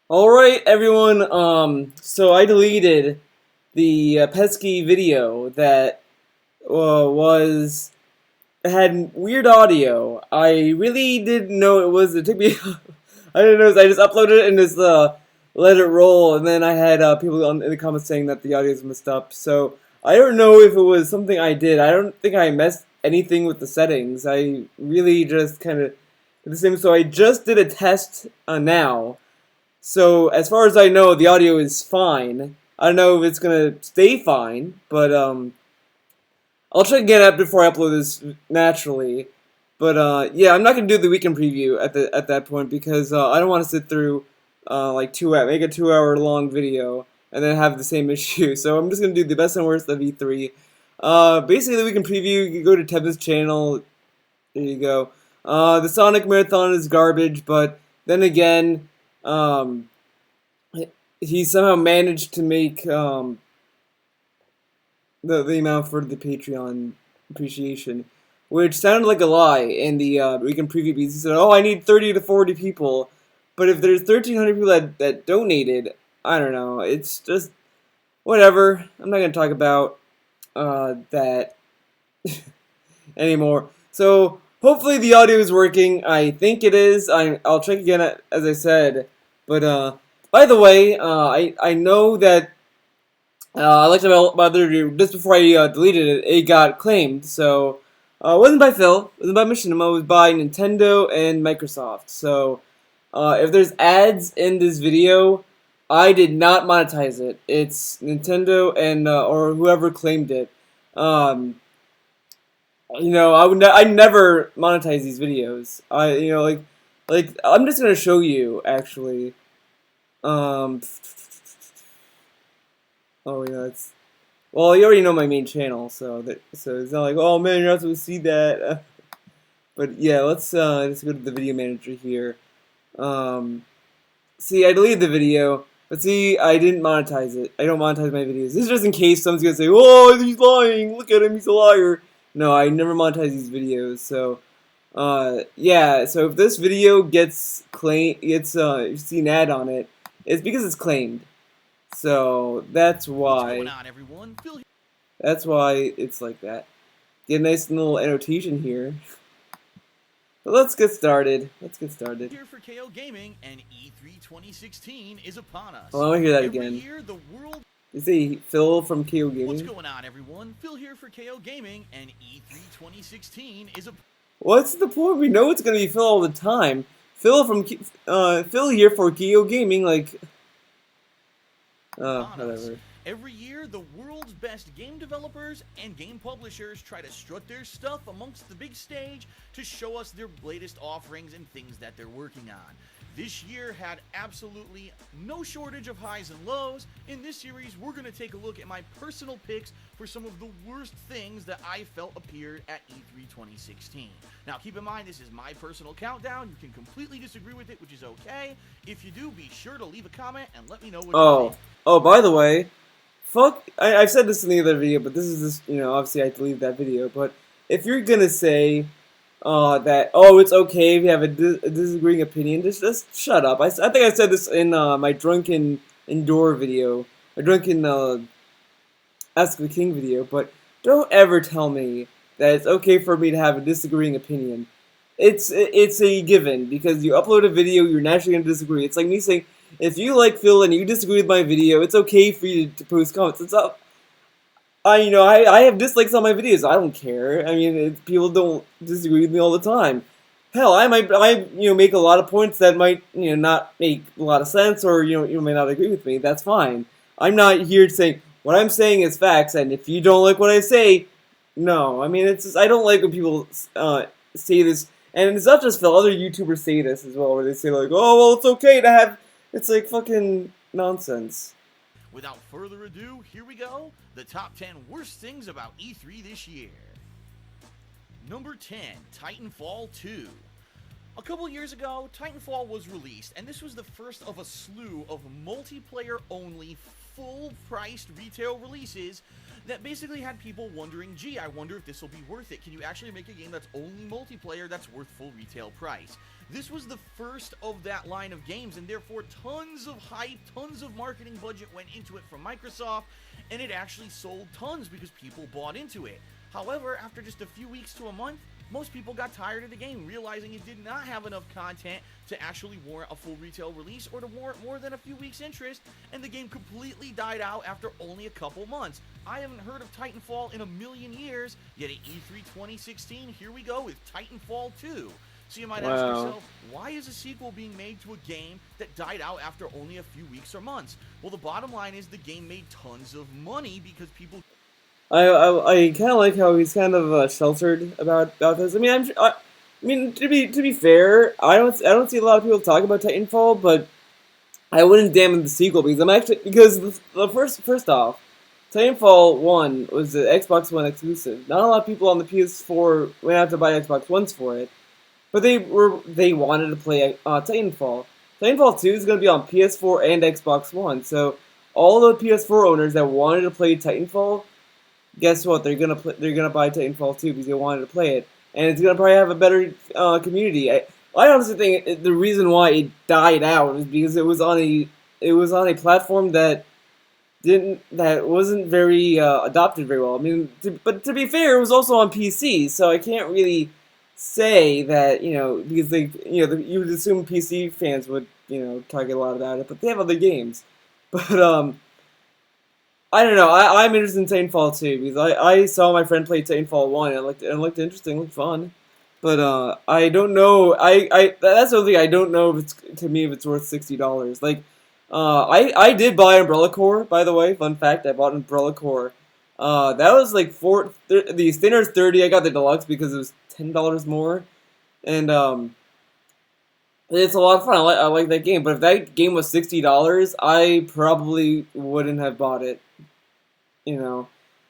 Alright, everyone, so I deleted the pesky video that was had weird audio. I really didn't know it was. It took me. I didn't know. I just uploaded it and just let it roll, and then I had people in the comments saying that the audio is messed up. So I don't know if it was something I did. I don't think I messed anything with the settings. I really just kind of did the same. So I just did a test now. So as far as I know, the audio is fine. I don't know if it's gonna stay fine, but I'll check again before I upload this naturally. But yeah, I'm not gonna do the weekend preview at that point because I don't want to sit through like make a 2 hour long video and then have the same issue. So I'm just gonna do the best and worst of E3. Basically, the weekend preview. You go to Tev's channel. There you go. The Sonic Marathon is garbage, but then again, um, he somehow managed to make the amount for the Patreon appreciation, which sounded like a lie in the weekend preview because he said, "Oh, I need 30 to 40 people," but if there's 1,300 people that donated, I don't know. It's just whatever. I'm not gonna talk about that anymore. So hopefully the audio is working. I think it is. I'll check again as I said. But by the way, I know that I liked my other review just before I deleted it. It got claimed, so it wasn't by Phil. It wasn't by Machinima. It was by Nintendo and Microsoft. So if there's ads in this video, I did not monetize it. It's Nintendo and or whoever claimed it. Um, I never monetize these videos. Like I'm just gonna show you actually. Um, oh yeah, it's well, you already know my main channel, so it's not like, oh man, you're not supposed to see that. But yeah, let's go to the video manager here. Um, See, I deleted the video, but see, I didn't monetize it. I don't monetize my videos. This is just in case someone's gonna say, "Oh, he's lying. Look at him, he's a liar." No, I never monetize these videos. So, yeah. So if this video gets you see an ad on it, it's because it's claimed. So that's why. What's going on, everyone? Phil That's why it's like that. Get a nice little annotation here. But let's get started. Let's get started. here for KOGaming, and E3 2016 is upon us. Oh, I want to hear that Every again. year, the world. You see Phil from KOGaming? What's going on, everyone? Phil here for KOGaming, and E3 2016 is upon us. What's the point? We know it's gonna be Phil all the time. Phil here for KOGaming, like, whatever. Every year, the world's best game developers and game publishers try to strut their stuff amongst the big stage to show us their latest offerings and things that they're working on. This year had absolutely no shortage of highs and lows. In this series, we're going to take a look at my personal picks for some of the worst things that I felt appeared at E3 2016. Now, keep in mind, this is my personal countdown. You can completely disagree with it, which is okay. If you do, be sure to leave a comment and let me know what you think. Oh, by the way, I've said this in the other video, but this is just, obviously I deleted that video, but if you're gonna say that, oh, it's okay if you have a disagreeing opinion, just shut up. I think I said this in my Drunken Endure video, my Drunken Ask the King video, but don't ever tell me that it's okay for me to have a disagreeing opinion. It's a given, because you upload a video, you're naturally going to disagree. It's like me saying, if you like Phil and you disagree with my video, it's okay for you to post comments. It's up. I have dislikes on my videos. I don't care. I mean, people don't disagree with me all the time. Hell, I make a lot of points that might, not make a lot of sense, or, you may not agree with me. That's fine. I'm not here to say, what I'm saying is facts, and if you don't like what I say, no. I mean, it's just, I don't like when people say this, and it's not just Phil, other YouTubers say this as well, where they say like, oh, well, it's okay to have, it's like fucking nonsense. Without further ado, here we go. The top 10 worst things about E3 this year. Number 10, Titanfall 2. A couple years ago, Titanfall was released, and this was the first of a slew of multiplayer-only, full-priced retail releases that basically had people wondering, gee, I wonder if this will be worth it. Can you actually make a game that's only multiplayer that's worth full retail price? This was the first of that line of games, and therefore tons of hype, tons of marketing budget went into it from Microsoft, and it actually sold tons because people bought into it. However, after just a few weeks to a month, most people got tired of the game, realizing it did not have enough content to actually warrant a full retail release or to warrant more than a few weeks' interest, and the game completely died out after only a couple months. I haven't heard of Titanfall in a million years, yet at E3 2016, here we go with Titanfall 2. So you might ask yourself, why is a sequel being made to a game that died out after only a few weeks or months? Well, the bottom line is the game made tons of money because people... I kind of like how he's kind of sheltered about this. I mean, I mean to be fair, I don't see a lot of people talk about Titanfall, but I wouldn't damn the sequel because the first off, Titanfall 1 was the Xbox One exclusive. Not a lot of people on the PS4 went out to buy Xbox Ones for it, but they wanted to play Titanfall. Titanfall 2 is going to be on PS4 and Xbox One, so all the PS4 owners that wanted to play Titanfall, guess what? They're gonna buy Titanfall 2 because they wanted to play it, and it's gonna probably have a better community. I honestly think the reason why it died out is because it was on a platform that wasn't very adopted very well. I mean, but to be fair, it was also on PC, so I can't really say that because you would assume PC fans would talk a lot about it, but they have other games, but I don't know. I'm interested in Titanfall 2 because I saw my friend play Titanfall 1 and it looked interesting, looked fun. But I don't know. That's the only thing I don't know if it's worth $60. Like I did buy Umbrella Corps, by the way. Fun fact, I bought Umbrella Corps. That was like the standard's 30. I got the deluxe because it was $10 more. And it's a lot of fun. I like that game. But if that game was $60, I probably wouldn't have bought it.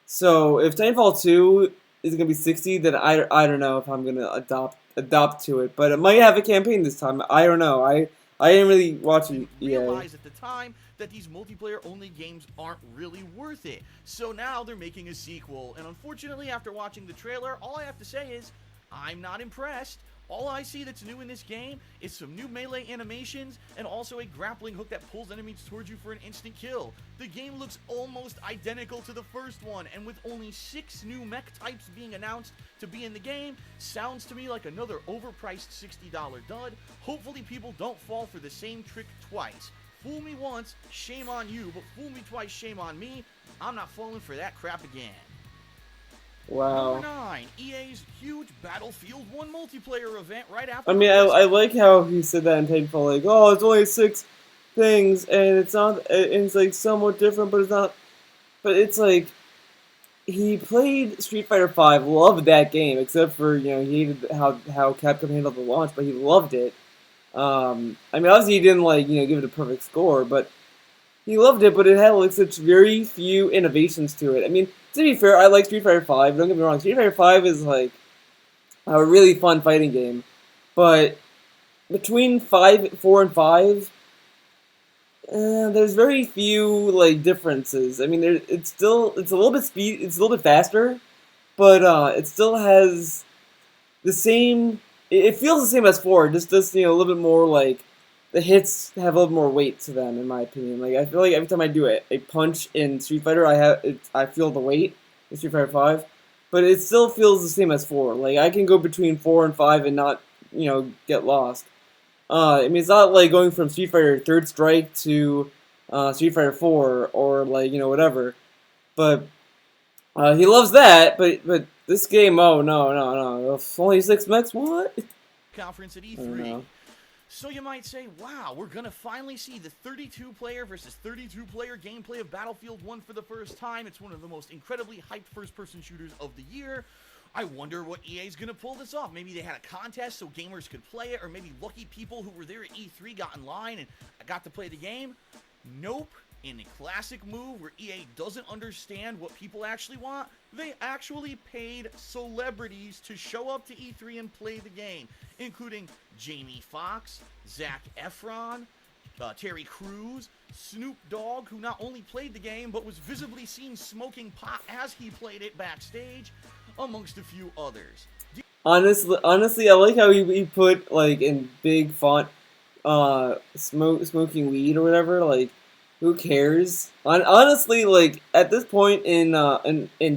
So if Titanfall 2 is gonna be 60, then I don't know if I'm gonna adopt to it. But it might have a campaign this time. I don't know. I didn't really watch it. Realize at the time that these multiplayer-only games aren't really worth it. So now they're making a sequel, and unfortunately, after watching the trailer, all I have to say is I'm not impressed. All I see that's new in this game is some new melee animations and also a grappling hook that pulls enemies towards you for an instant kill. The game looks almost identical to the first one, and with only 6 new mech types being announced to be in the game, sounds to me like another overpriced $60 dud. Hopefully people don't fall for the same trick twice. Fool me once, shame on you, but fool me twice, shame on me. I'm not falling for that crap again. Wow. Number 9, EA's huge Battlefield 1 multiplayer event right after... I mean, I like how he said that in Titanfall, like, oh, it's only 6 things, and it's like somewhat different, but it's not, but it's like, he played Street Fighter V, loved that game, except for, he hated how Capcom handled the launch, but he loved it. I mean, obviously he didn't, give it a perfect score, but he loved it, but it had, such very few innovations to it. I mean, to be fair, I like Street Fighter V. Don't get me wrong. Street Fighter V is a really fun fighting game, but between 4 and 5, there's very few differences. I mean, it's a little bit faster, but it still has the same. It feels the same as 4, just a little bit more the hits have a little more weight to them, in my opinion. I feel like every time I do a punch in Street Fighter, I feel the weight in Street Fighter 5, but it still feels the same as 4. I can go between 4 and 5 and not, get lost. I mean, it's not like going from Street Fighter Third Strike to Street Fighter 4 or whatever. But he loves that. But this game, oh no, only 6 mechs. What? Conference at E3. So you might say, wow, we're going to finally see the 32-player versus 32-player gameplay of Battlefield 1 for the first time. It's one of the most incredibly hyped first-person shooters of the year. I wonder what EA's going to pull this off. Maybe they had a contest so gamers could play it, or maybe lucky people who were there at E3 got in line and got to play the game. Nope. In a classic move where EA doesn't understand what people actually want, they actually paid celebrities to show up to E3 and play the game, including Jamie Foxx, Zac Efron, Terry Crews, Snoop Dogg, who not only played the game, but was visibly seen smoking pot as he played it backstage, amongst a few others. Honestly, I like how he put like in big font, smoking weed or whatever. Like, who cares? Honestly, like at this point in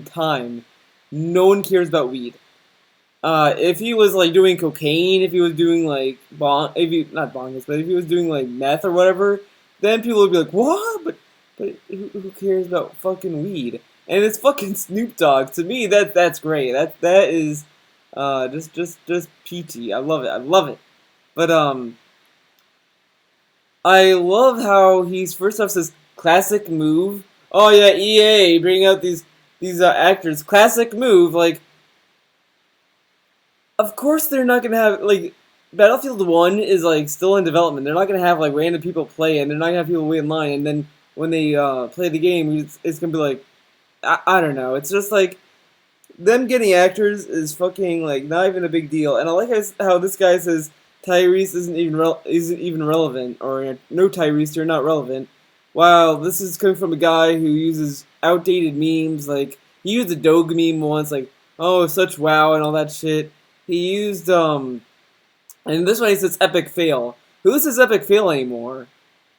time, no one cares about weed. If he was like doing cocaine, if he was doing like if he not bongos, but if he was doing like meth or whatever, then people would be like, "What?" But who cares about fucking weed? And it's fucking Snoop Dogg. To me, that's great. That is, just peachy. I love it. I love it. But I love how he's first off says classic move. Oh yeah, EA bring out these actors. Classic move. Like, of course they're not gonna have like Battlefield 1 is like still in development. They're not gonna have like random people play and they're not gonna have people wait in line and then when they play the game it's gonna be like I don't know. It's just like them getting actors is fucking like not even a big deal. And I like how this guy says Tyrese isn't even relevant or no Tyrese, you're not relevant. Wow, this is coming from a guy who uses outdated memes. Like he used a Dog meme once, like oh such wow and all that shit. He used and this one he says epic fail. Who says epic fail anymore?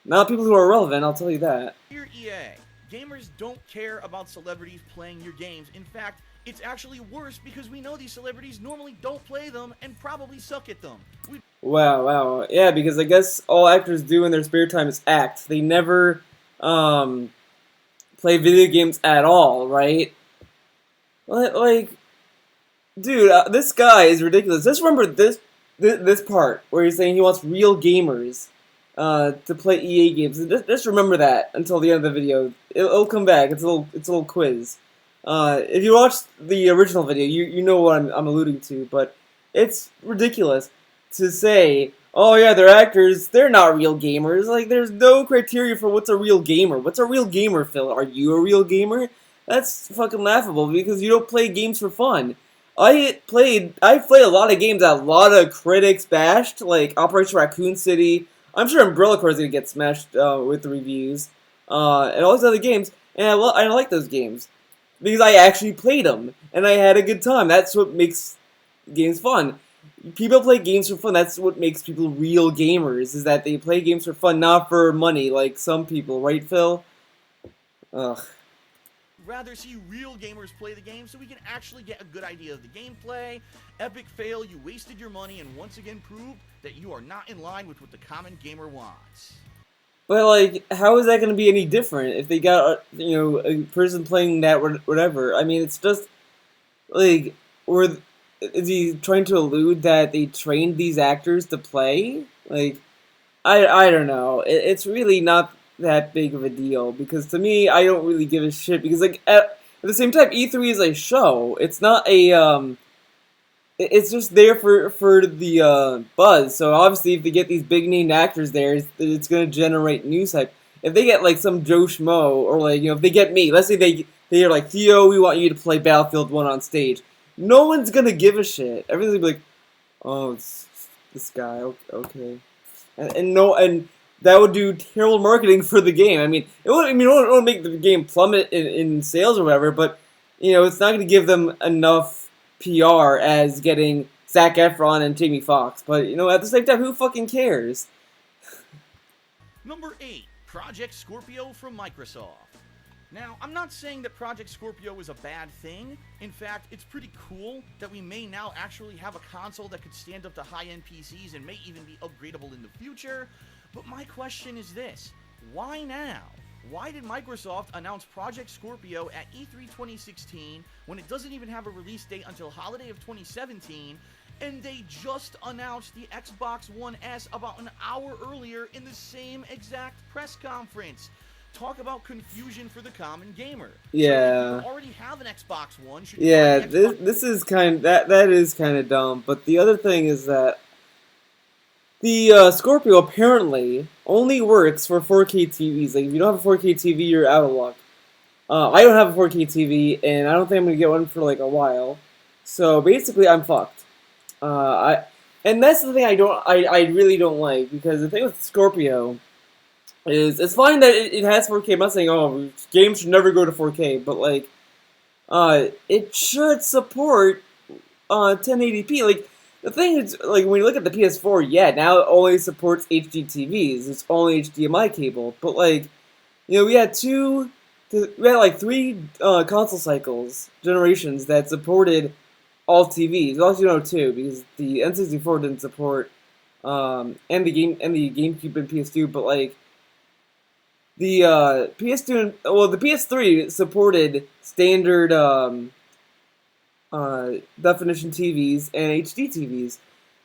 Not people who are relevant, I'll tell you that. Dear EA, gamers don't care about celebrities playing your games. In fact, it's actually worse because we know these celebrities normally don't play them and probably suck at them. Wow. Yeah, because I guess all actors do in their spare time is act. They never play video games at all, right? Like dude, this guy is ridiculous. Just remember this part where he's saying he wants real gamers to play EA games. Just remember that until the end of the video. It'll come back. It's a little quiz. If you watched the original video, you know what I'm alluding to. But it's ridiculous to say, oh yeah, they're actors. They're not real gamers. Like there's no criteria for what's a real gamer. What's a real gamer, Phil? Are you a real gamer? That's fucking laughable because you don't play games for fun. I played a lot of games that a lot of critics bashed, like Operation Raccoon City. I'm sure Umbrella Corps is gonna get smashed with the reviews, and all these other games. And I like those games because I actually played them and I had a good time. That's what makes games fun. People play games for fun. That's what makes people real gamers. Is that they play games for fun, not for money, like some people, right, Phil? Ugh. Rather see real gamers play the game so we can actually get a good idea of the gameplay. Epic fail, you wasted your money and once again proved that you are not in line with what the common gamer wants. But like, how is that going to be any different if they got a person playing that whatever? I mean, it's just like, is he trying to allude that they trained these actors to play? Like, I don't know. It's really not that big of a deal because to me I don't really give a shit because like at the same time E3 is a show. It's not a it's just there for the buzz. So obviously if they get these big named actors there, it's going to generate news hype. If they get like some Joe Schmo or like if they get me, let's say they're like Theo, we want you to play Battlefield 1 on stage. No one's going to give a shit. Everything's gonna be like, oh, it's this guy. Okay. And that would do terrible marketing for the game. I mean, it won't make the game plummet in sales or whatever, but it's not going to give them enough PR as getting Zac Efron and Jamie Foxx. But at the same time, who fucking cares? Number 8, Project Scorpio from Microsoft. Now, I'm not saying that Project Scorpio is a bad thing. In fact, it's pretty cool that we may now actually have a console that could stand up to high-end PCs and may even be upgradable in the future. But my question is this, why now? Why did Microsoft announce Project Scorpio at E3 2016 when it doesn't even have a release date until holiday of 2017, and they just announced the Xbox One S about an hour earlier in the same exact press conference? Talk about confusion for the common gamer. Yeah. So if you already have an Xbox One, should yeah, this is that is kind of dumb. But the other thing is that the Scorpio apparently only works for 4K TVs. Like, if you don't have a 4K TV, you're out of luck. I don't have a 4K TV, and I don't think I'm gonna get one for like a while. So basically, I'm fucked. And that's the thing I really don't like, because the thing with Scorpio is it's fine that it has 4K. I'm not saying games should never go to 4K, but like it should support 1080p. Like, the thing is, like, when you look at the PS4, yeah, now it only supports HD TVs. It's only HDMI cable. But, like, you know, we had like three console generations that supported all TVs. Well, actually, no, two, because the N64 didn't support, and the GameCube and PS2, but, like, the PS2, well, the PS3 supported standard definition TVs and HD TVs.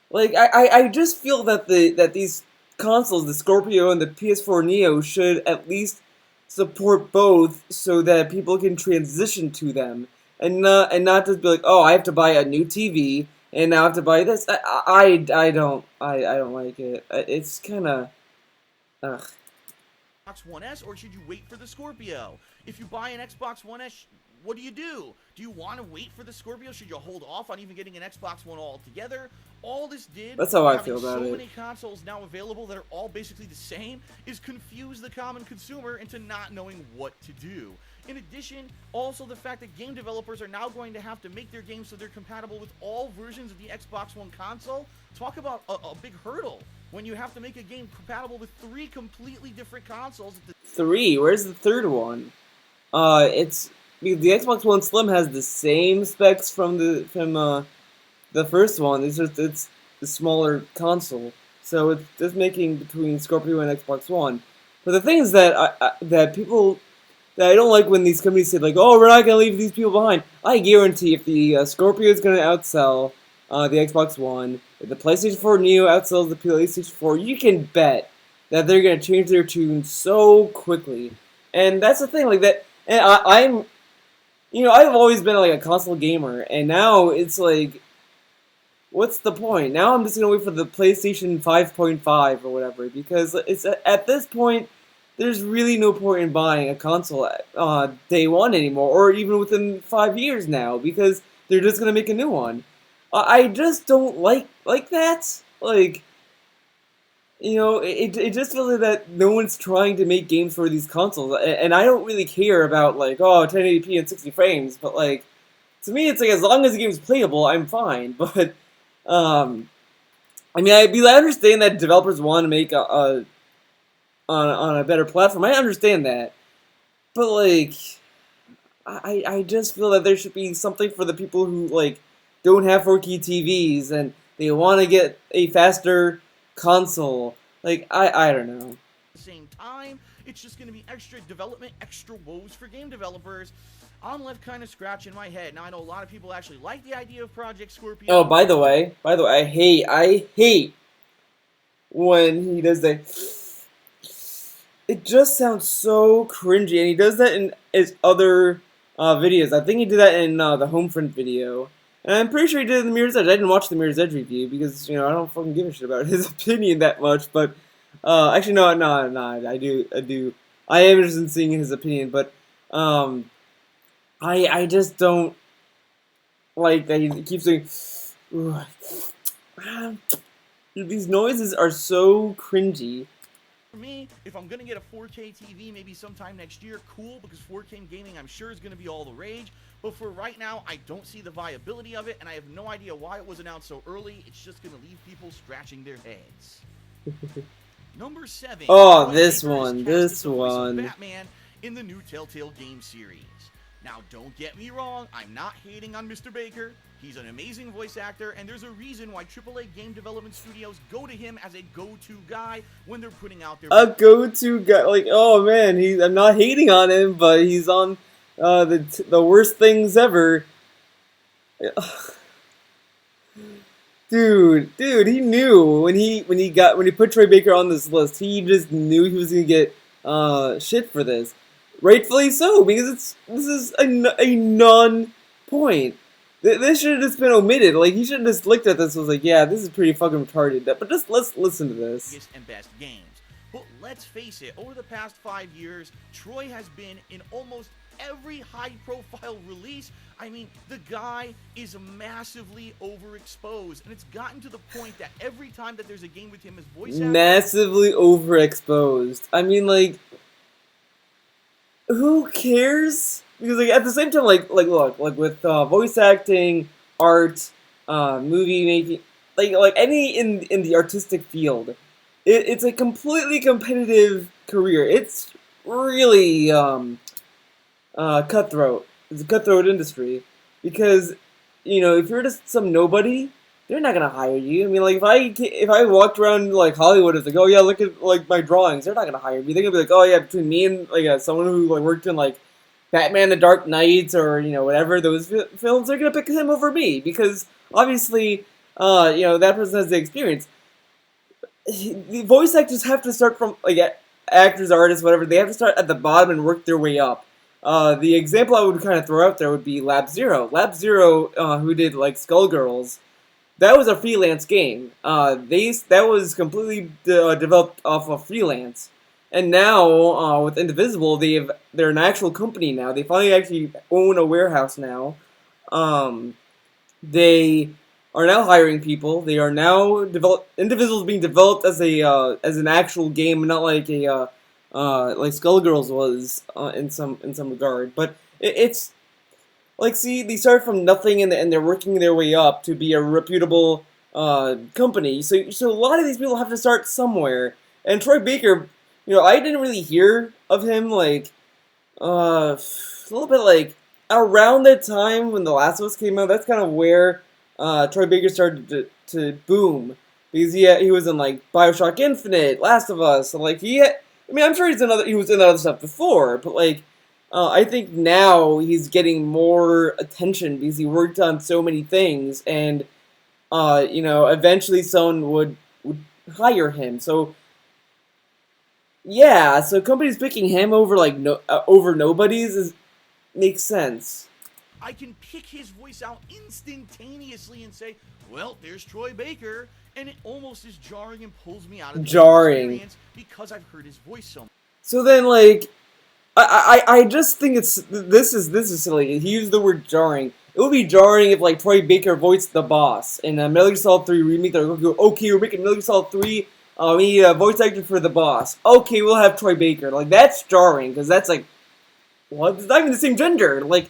Like, I just feel that these consoles, the Scorpio and the PS4 Neo, should at least support both so that people can transition to them and not just be like, oh, I have to buy a new TV and now I have to buy this. I don't like it. It's kind of ugh. Xbox One S, or should you wait for the Scorpio? If you buy an Xbox One S, what do? Do you want to wait for the Scorpio? Should you hold off on even getting an Xbox One altogether? All this did, That's how I feel about so it. many consoles now available that are all basically the same, is confuse the common consumer into not knowing what to do. In addition, also the fact that game developers are now going to have to make their games so they're compatible with all versions of the Xbox One console. Talk about a big hurdle when you have to make a game compatible with 3 completely different consoles. 3? Where's the third one? It's because the Xbox One Slim has the same specs from the first one. It's the smaller console, so it's just making between Scorpio and Xbox One. But the thing is that people that I don't like when these companies say like, oh, we're not gonna leave these people behind. I guarantee if the Scorpio is gonna outsell the Xbox One, if the PlayStation 4 Neo outsells the PlayStation 4, you can bet that they're gonna change their tune so quickly. And that's the thing, like that. And I'm, you know, I've always been like a console gamer, and now it's like, what's the point? Now I'm just gonna wait for the PlayStation 5.5 or whatever, because it's at this point, there's really no point in buying a console day one anymore, or even within 5 years now, because they're just gonna make a new one. I just don't like that. Like, you know, it just feels like that no one's trying to make games for these consoles, and I don't really care about like, oh, 1080p and 60 frames, but like, to me, it's like as long as the game's playable, I'm fine. But I mean, I understand that developers want to make on a better platform. I understand that, but like, I just feel that there should be something for the people who like don't have 4K TVs and they want to get a faster console. Like, I don't know. At the same time, it's just going to be extra development, extra woes for game developers. I'm left kind of scratching my head. Now, I know a lot of people actually like the idea of Project Scorpio. Oh, by the way, I hate when he does that. It just sounds so cringy, and he does that in his other videos. I think he did that in the Homefront video. And I'm pretty sure he did it in the Mirror's Edge. I didn't watch the Mirror's Edge review because, you know, I don't fucking give a shit about his opinion that much. But, actually, no, I do. I am interested in seeing his opinion, but, I just don't like that he keeps doing, these noises are so cringy. For me, if I'm going to get a 4K TV maybe sometime next year, cool, because 4K gaming I'm sure is going to be all the rage. But for right now, I don't see the viability of it, and I have no idea why it was announced so early. It's just going to leave people scratching their heads. Number 7. Oh, this one. Batman in the new Telltale game series. Now, don't get me wrong, I'm not hating on Mr. Baker. He's an amazing voice actor, and there's a reason why AAA game development studios go to him as a go-to guy when they're putting out their... A go-to guy, like, oh man, I'm not hating on him, but he's on the worst things ever. Dude, he knew when he put Troy Baker on this list, he just knew he was gonna get shit for this. Rightfully so, because this is a non-point. This should have just been omitted. Like, he should have just looked at this and was like, yeah, this is pretty fucking retarded. But just let's listen to this. And best games. But let's face it, over the past 5 years, Troy has been in almost every high-profile release. I mean, the guy is massively overexposed, and it's gotten to the point that every time that there's a game with him as voice actor... Massively overexposed. I mean, like... Who cares? Because like at the same time, like look, like with voice acting, art, movie making, like any in the artistic field, it's a completely competitive career. It's really cutthroat. It's a cutthroat industry because if you're just some nobody, they're not gonna hire you. I mean, like if I walked around like Hollywood, it's like, oh yeah, look at like my drawings. They're not gonna hire me. They're gonna be like, oh yeah, between me and like someone who like worked in like Batman: The Dark Knight or whatever those films, they're gonna pick him over me because obviously that person has the experience. The voice actors have to start from like actors, artists, whatever. They have to start at the bottom and work their way up. The example I would kind of throw out there would be Lab Zero. Lab Zero, who did like Skullgirls, that was a freelance game. That was completely developed off of freelance, and now with Indivisible, they're an actual company now. They finally actually own a warehouse now. They are now hiring people. They are now Indivisible is being developed as an actual game, not like like Skullgirls was in some regard. But it's like, see, they start from nothing and they're working their way up to be a reputable company. So a lot of these people have to start somewhere. And Troy Baker, I didn't really hear of him like a little bit like around the time when The Last of Us came out. That's kind of where Troy Baker started to boom because he was in like BioShock Infinite, Last of Us, and like I'm sure he was in other stuff before, but like. I think now he's getting more attention because he worked on so many things, and eventually someone would hire him. So yeah, so companies picking him over like over nobodies makes sense. I can pick his voice out instantaneously and say, well, there's Troy Baker, and it almost is jarring and pulls me out of the experience because I've heard his voice so much. So then, like, I just think this is silly. He used the word jarring. It would be jarring if like Troy Baker voiced the boss in a Metal Gear Solid 3 remake. They're going to go, okay, we're making Metal Gear Solid 3. We need a voice actor for the boss. Okay, we'll have Troy Baker. Like, that's jarring because that's like, what? It's not even the same gender. Like,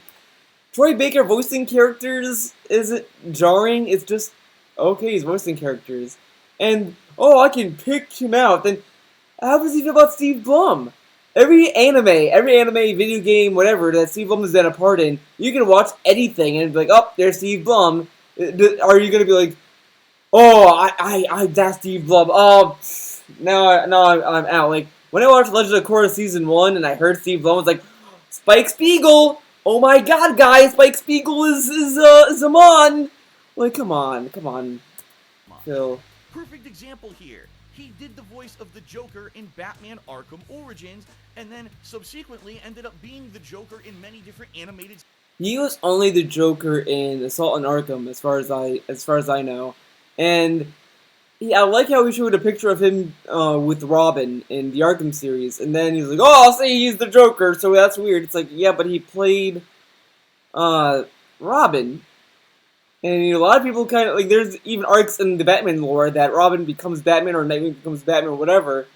Troy Baker voicing characters isn't jarring. It's just okay, he's voicing characters, and I can pick him out. Then how does he feel about Steve Blum? Every anime, video game, whatever that Steve Blum has been a part in, you can watch anything and be like, oh, there's Steve Blum. Are you gonna be like, oh, that's Steve Blum. Oh, now I'm out. Like when I watched Legend of Korra season 1 and I heard Steve Blum, I was like, Spike Spiegel. Oh my God, guys, Spike Spiegel is Amon. Like, come on, Phil. Perfect example here. He did the voice of the Joker in Batman Arkham Origins, and then subsequently ended up being the Joker in many different animated. He was only the Joker in Assault on Arkham, as far as I know, and I like how he showed a picture of him with Robin in the Arkham series, and then he's like, "Oh, I'll say he's the Joker," so that's weird. It's like, yeah, but he played Robin. And a lot of people kind of like. There's even arcs in the Batman lore that Robin becomes Batman or Nightwing becomes Batman or whatever.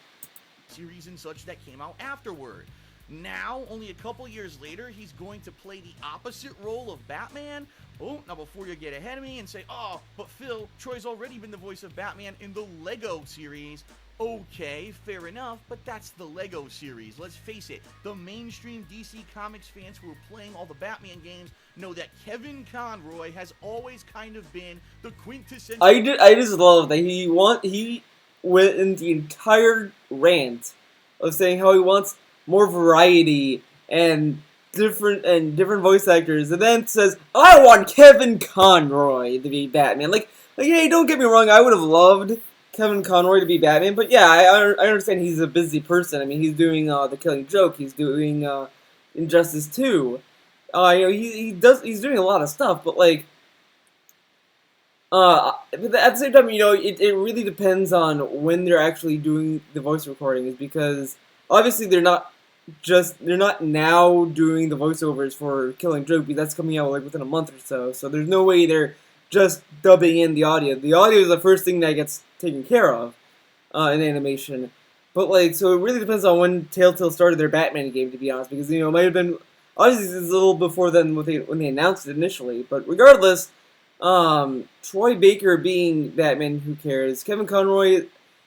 Series and such that came out afterward. Now, only a couple years later, he's going to play the opposite role of Batman. Oh, now before you get ahead of me and say, oh, but Phil, Troy's already been the voice of Batman in the Lego series. Okay, fair enough, but that's the Lego series. Let's face it, the mainstream DC Comics fans who are playing all the Batman games know that Kevin Conroy has always kind of been the quintessential. I just love that he went in the entire rant of saying how he wants more variety and different voice actors, and then says, I want Kevin Conroy to be Batman. Like, hey, don't get me wrong, I would have loved Kevin Conroy to be Batman, but yeah, I understand he's a busy person. I mean, he's doing The Killing Joke, he's doing Injustice 2. He's doing a lot of stuff, but like, but at the same time, it really depends on when they're actually doing the voice recordings, because obviously they're not now doing the voiceovers for Killing Joke, because that's coming out like within a month or so. So there's no way they're just dubbing in the audio. The audio is the first thing that gets taken care of in animation. But like, so it really depends on when Telltale started their Batman game, to be honest, because it might have been obviously it's a little before then when they announced it initially. But regardless, Troy Baker being Batman, who cares? Kevin Conroy,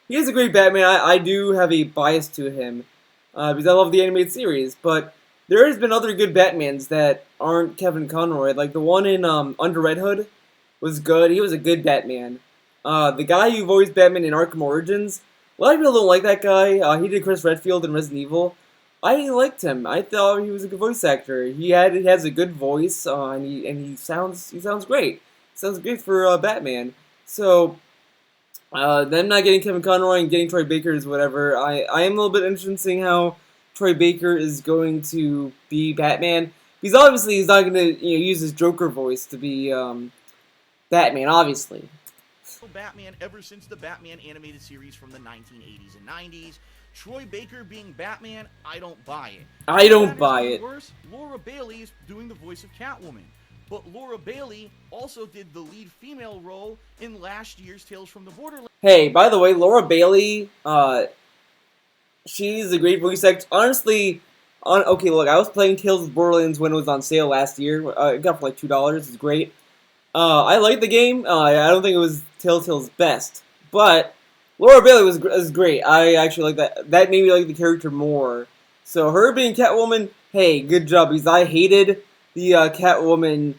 he is a great Batman. I do have a bias to him because I love the animated series, but there has been other good Batmans that aren't Kevin Conroy. Like the one in Under Red Hood was good. He was a good Batman. The guy who voiced Batman in Arkham Origins, a lot of people don't like that guy. He did Chris Redfield in Resident Evil. I liked him. I thought he was a good voice actor. He has a good voice, and he sounds great. Sounds great for Batman. So them not getting Kevin Conroy and getting Troy Baker is whatever. I am a little bit interested in seeing how Troy Baker is going to be Batman. Because obviously he's not going to use his Joker voice to be Batman. Obviously. Batman ever since the Batman animated series from the 1980s and 90s. Troy Baker being Batman, I don't buy it. I don't buy it. Worse, Laura Bailey is doing the voice of Catwoman. But Laura Bailey also did the lead female role in last year's Tales from the Borderlands. Hey, by the way, Laura Bailey, she's a great voice actor. Honestly, okay, look, I was playing Tales of the Borderlands when it was on sale last year. It got for like $2. It's great. I liked the game. I don't think it was Telltale's best, but Laura Bailey was great. I actually like that. That made me like the character more. So her being Catwoman, hey, good job, because I hated the Catwoman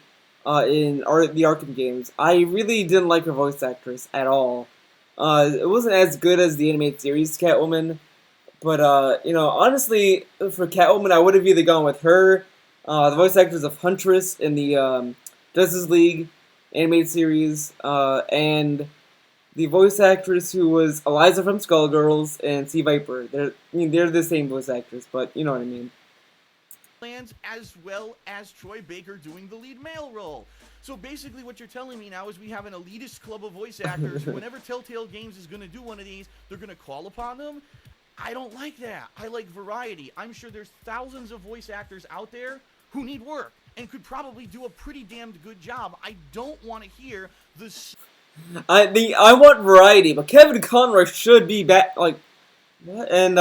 in the Arkham games. I really didn't like her voice actress at all. It wasn't as good as the animated series Catwoman, but honestly, for Catwoman, I would have either gone with her, the voice actors of Huntress in the Justice League animated series, and the voice actress who was Eliza from Skullgirls and Sea Viper. They're the same voice actress, but you know what I mean. As well as Troy Baker doing the lead male role. So basically what you're telling me now is we have an elitist club of voice actors. Whenever Telltale Games is going to do one of these, they're going to call upon them. I don't like that. I like variety. I'm sure there's thousands of voice actors out there who need work and could probably do a pretty damned good job. I don't want to hear this. I want variety, but Kevin Conroy should be back. Like, what? And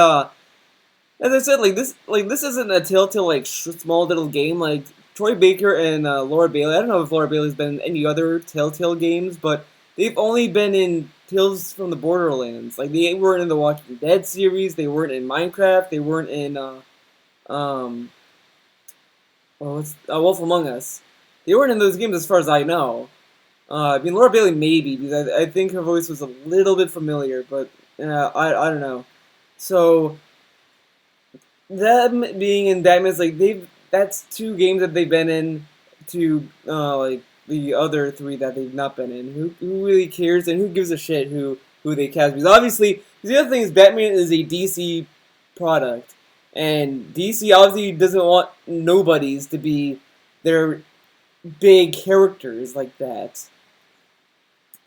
as I said, this isn't a Telltale small little game. Like Troy Baker and Laura Bailey. I don't know if Laura Bailey's been in any other Telltale games, but they've only been in Tales from the Borderlands. Like they weren't in the Walking Dead series. They weren't in Minecraft. They weren't in Wolf Among Us. They weren't in those games as far as I know. I mean, Laura Bailey maybe, because I think her voice was a little bit familiar, but I don't know. So them being in Batman's that's two games that they've been in to like the other three that they've not been in. Who really cares and who gives a shit who they cast? Because obviously the other thing is Batman is a DC product. And DC obviously doesn't want nobodies to be their big characters like that.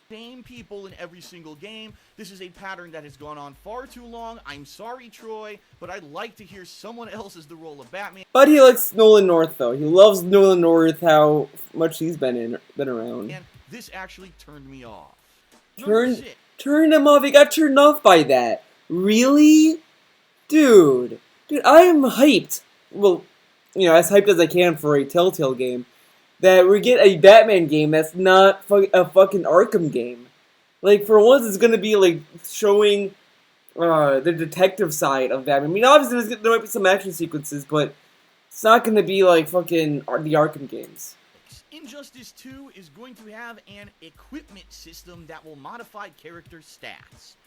Same people in every single game. This is a pattern that has gone on far too long. I'm sorry, Troy, but I'd like to hear someone else as the role of Batman. But he likes Nolan North, though. He loves Nolan North, how much he's been around. And this actually turned me off. Turned him off? He got turned off by that. Really? Dude, I am hyped. Well, as hyped as I can for a Telltale game. That we get a Batman game that's not a fucking Arkham game. Like, for once, it's gonna be, showing the detective side of Batman. I mean, obviously, there might be some action sequences, but it's not gonna be like fucking the Arkham games. Injustice 2 is going to have an equipment system that will modify character stats.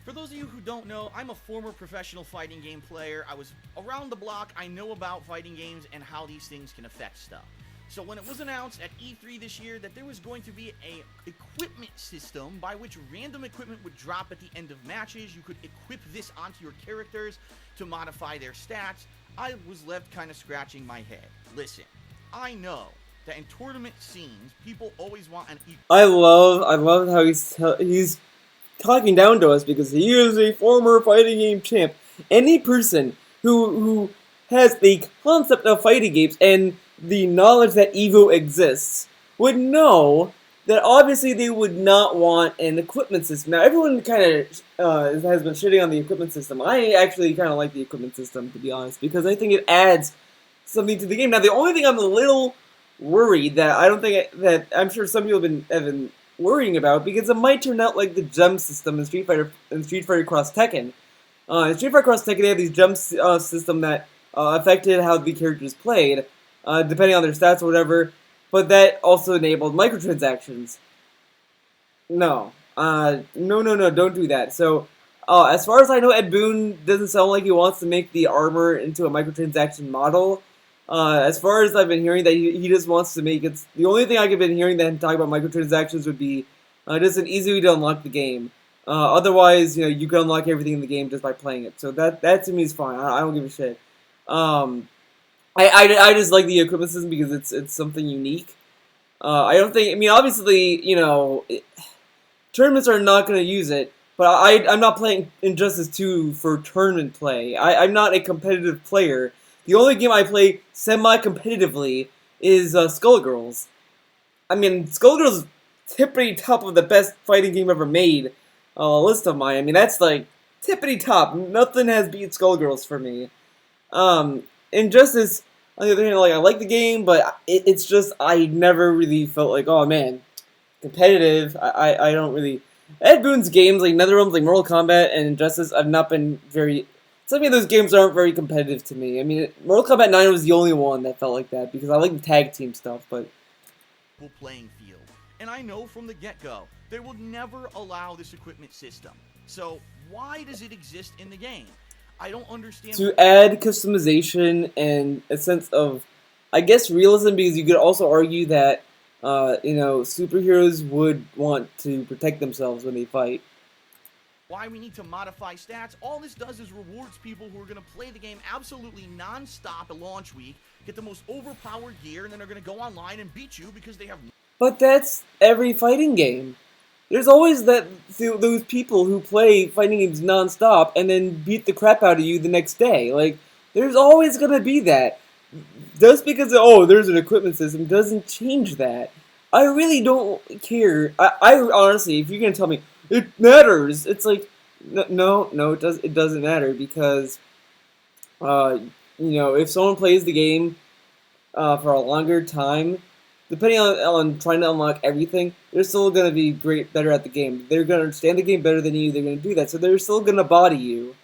For those of you who don't know, I'm a former professional fighting game player. I was around the block. I know about fighting games and how these things can affect stuff. So when it was announced at E3 this year that there was going to be a equipment system by which random equipment would drop at the end of matches, you could equip this onto your characters to modify their stats, I was left kind of scratching my head. Listen, I know that in tournament scenes, people always want an equal. I love how he's talking down to us because he is a former fighting game champ. Any person who has the concept of fighting games and the knowledge that EVO exists would know that obviously they would not want an equipment system. Now, everyone kind of has been shitting on the equipment system. I actually kind of like the equipment system, to be honest, because I think it adds something to the game. Now, the only thing I'm a little worried that I don't think that I'm sure some people have been worrying about because it might turn out like the gem system in Street Fighter Cross Tekken. In Street Fighter Cross Tekken, they have these gem system that affected how the characters played, depending on their stats or whatever. But that also enabled microtransactions. No, no, don't do that. So, as far as I know, Ed Boon doesn't sound like he wants to make the armor into a microtransaction model. As far as I've been hearing, that he just wants to make it. The only thing I've been hearing that him talk about microtransactions would be just an easy way to unlock the game. Otherwise, you can unlock everything in the game just by playing it. So that to me is fine. I don't give a shit. I just like the equipment system because it's something unique. I don't think. I mean, obviously, tournaments are not going to use it, but I'm not playing Injustice 2 for tournament play. I'm not a competitive player. The only game I play semi-competitively is Skullgirls. I mean, Skullgirls is tippity top of the best fighting game ever made. List of mine. I mean, that's like tippity top. Nothing has beat Skullgirls for me. Injustice, on the other hand, like I like the game, but it's just I never really felt like, oh man, competitive. I don't really. Ed Boon's games, like NetherRealms, like Mortal Kombat and Injustice, I've not been very. Some of those games aren't very competitive to me. I mean, Mortal Kombat 9 was the only one that felt like that because I like the tag team stuff, but. Playing field. And I know from the get-go, they will never allow this equipment system. So why does it exist in the game? I don't understand. To add customization and a sense of, I guess, realism, because you could also argue that, superheroes would want to protect themselves when they fight. Why we need to modify stats, all this does is rewards people who are going to play the game absolutely non-stop at launch week, get the most overpowered gear, and then are going to go online and beat you because they have... But that's every fighting game. There's always those people who play fighting games non-stop and then beat the crap out of you the next day. Like, there's always going to be that. Just because, there's an equipment system doesn't change that. I really don't care. I honestly, if you're going to tell me, it matters, it's like, no, it doesn't matter because, if someone plays the game for a longer time, depending on trying to unlock everything, they're still going to be better at the game. They're going to understand the game better than you. They're going to do that. So they're still going to body you.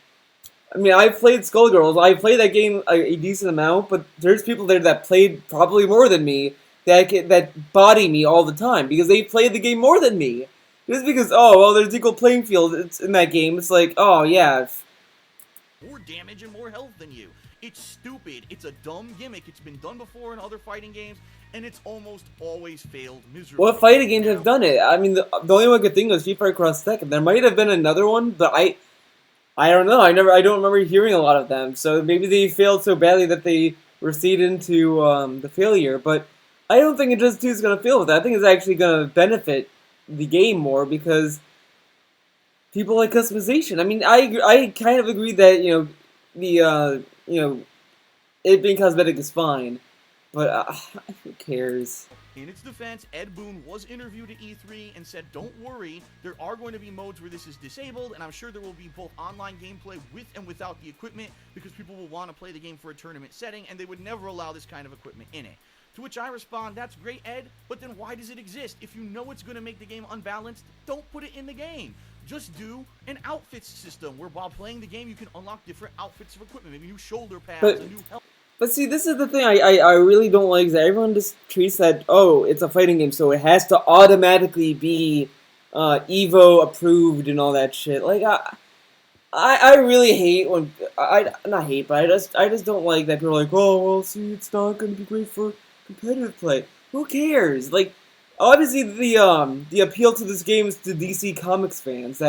I mean, I've played Skullgirls. I played that game a decent amount, but there's people there that played probably more than me that body me all the time because they played the game more than me. Just because, there's equal playing field in that game. It's like, oh, yeah. More damage and more health than you. It's stupid. It's a dumb gimmick. It's been done before in other fighting games, and it's almost always failed miserably. What fighting games have done it? I mean, the only one good thing was Street Fighter Cross Tekken. There might have been another one, but I don't know. I don't remember hearing a lot of them. So maybe they failed so badly that they receded into the failure. But I don't think Injustice 2 is going to fail with that. I think it's actually going to benefit the game more because people like customization. I mean, I kind of agree that it being cosmetic is fine, but who cares? In its defense, Ed Boon was interviewed at E3 and said, don't worry, there are going to be modes where this is disabled, and I'm sure there will be both online gameplay with and without the equipment, because people will want to play the game for a tournament setting, and they would never allow this kind of equipment in it. To which I respond, that's great, Ed, but then why does it exist? If you know it's going to make the game unbalanced, don't put it in the game. Just do an outfits system, where while playing the game, you can unlock different outfits of equipment, maybe new shoulder pads, a new helmet. But see, this is the thing I really don't like, is that everyone just treats that, it's a fighting game, so it has to automatically be Evo approved and all that shit. Like, I really hate when, not hate, but I just don't like that people are like, see, it's not going to be great for competitive play. Who cares? Like, obviously the appeal to this game is to DC Comics fans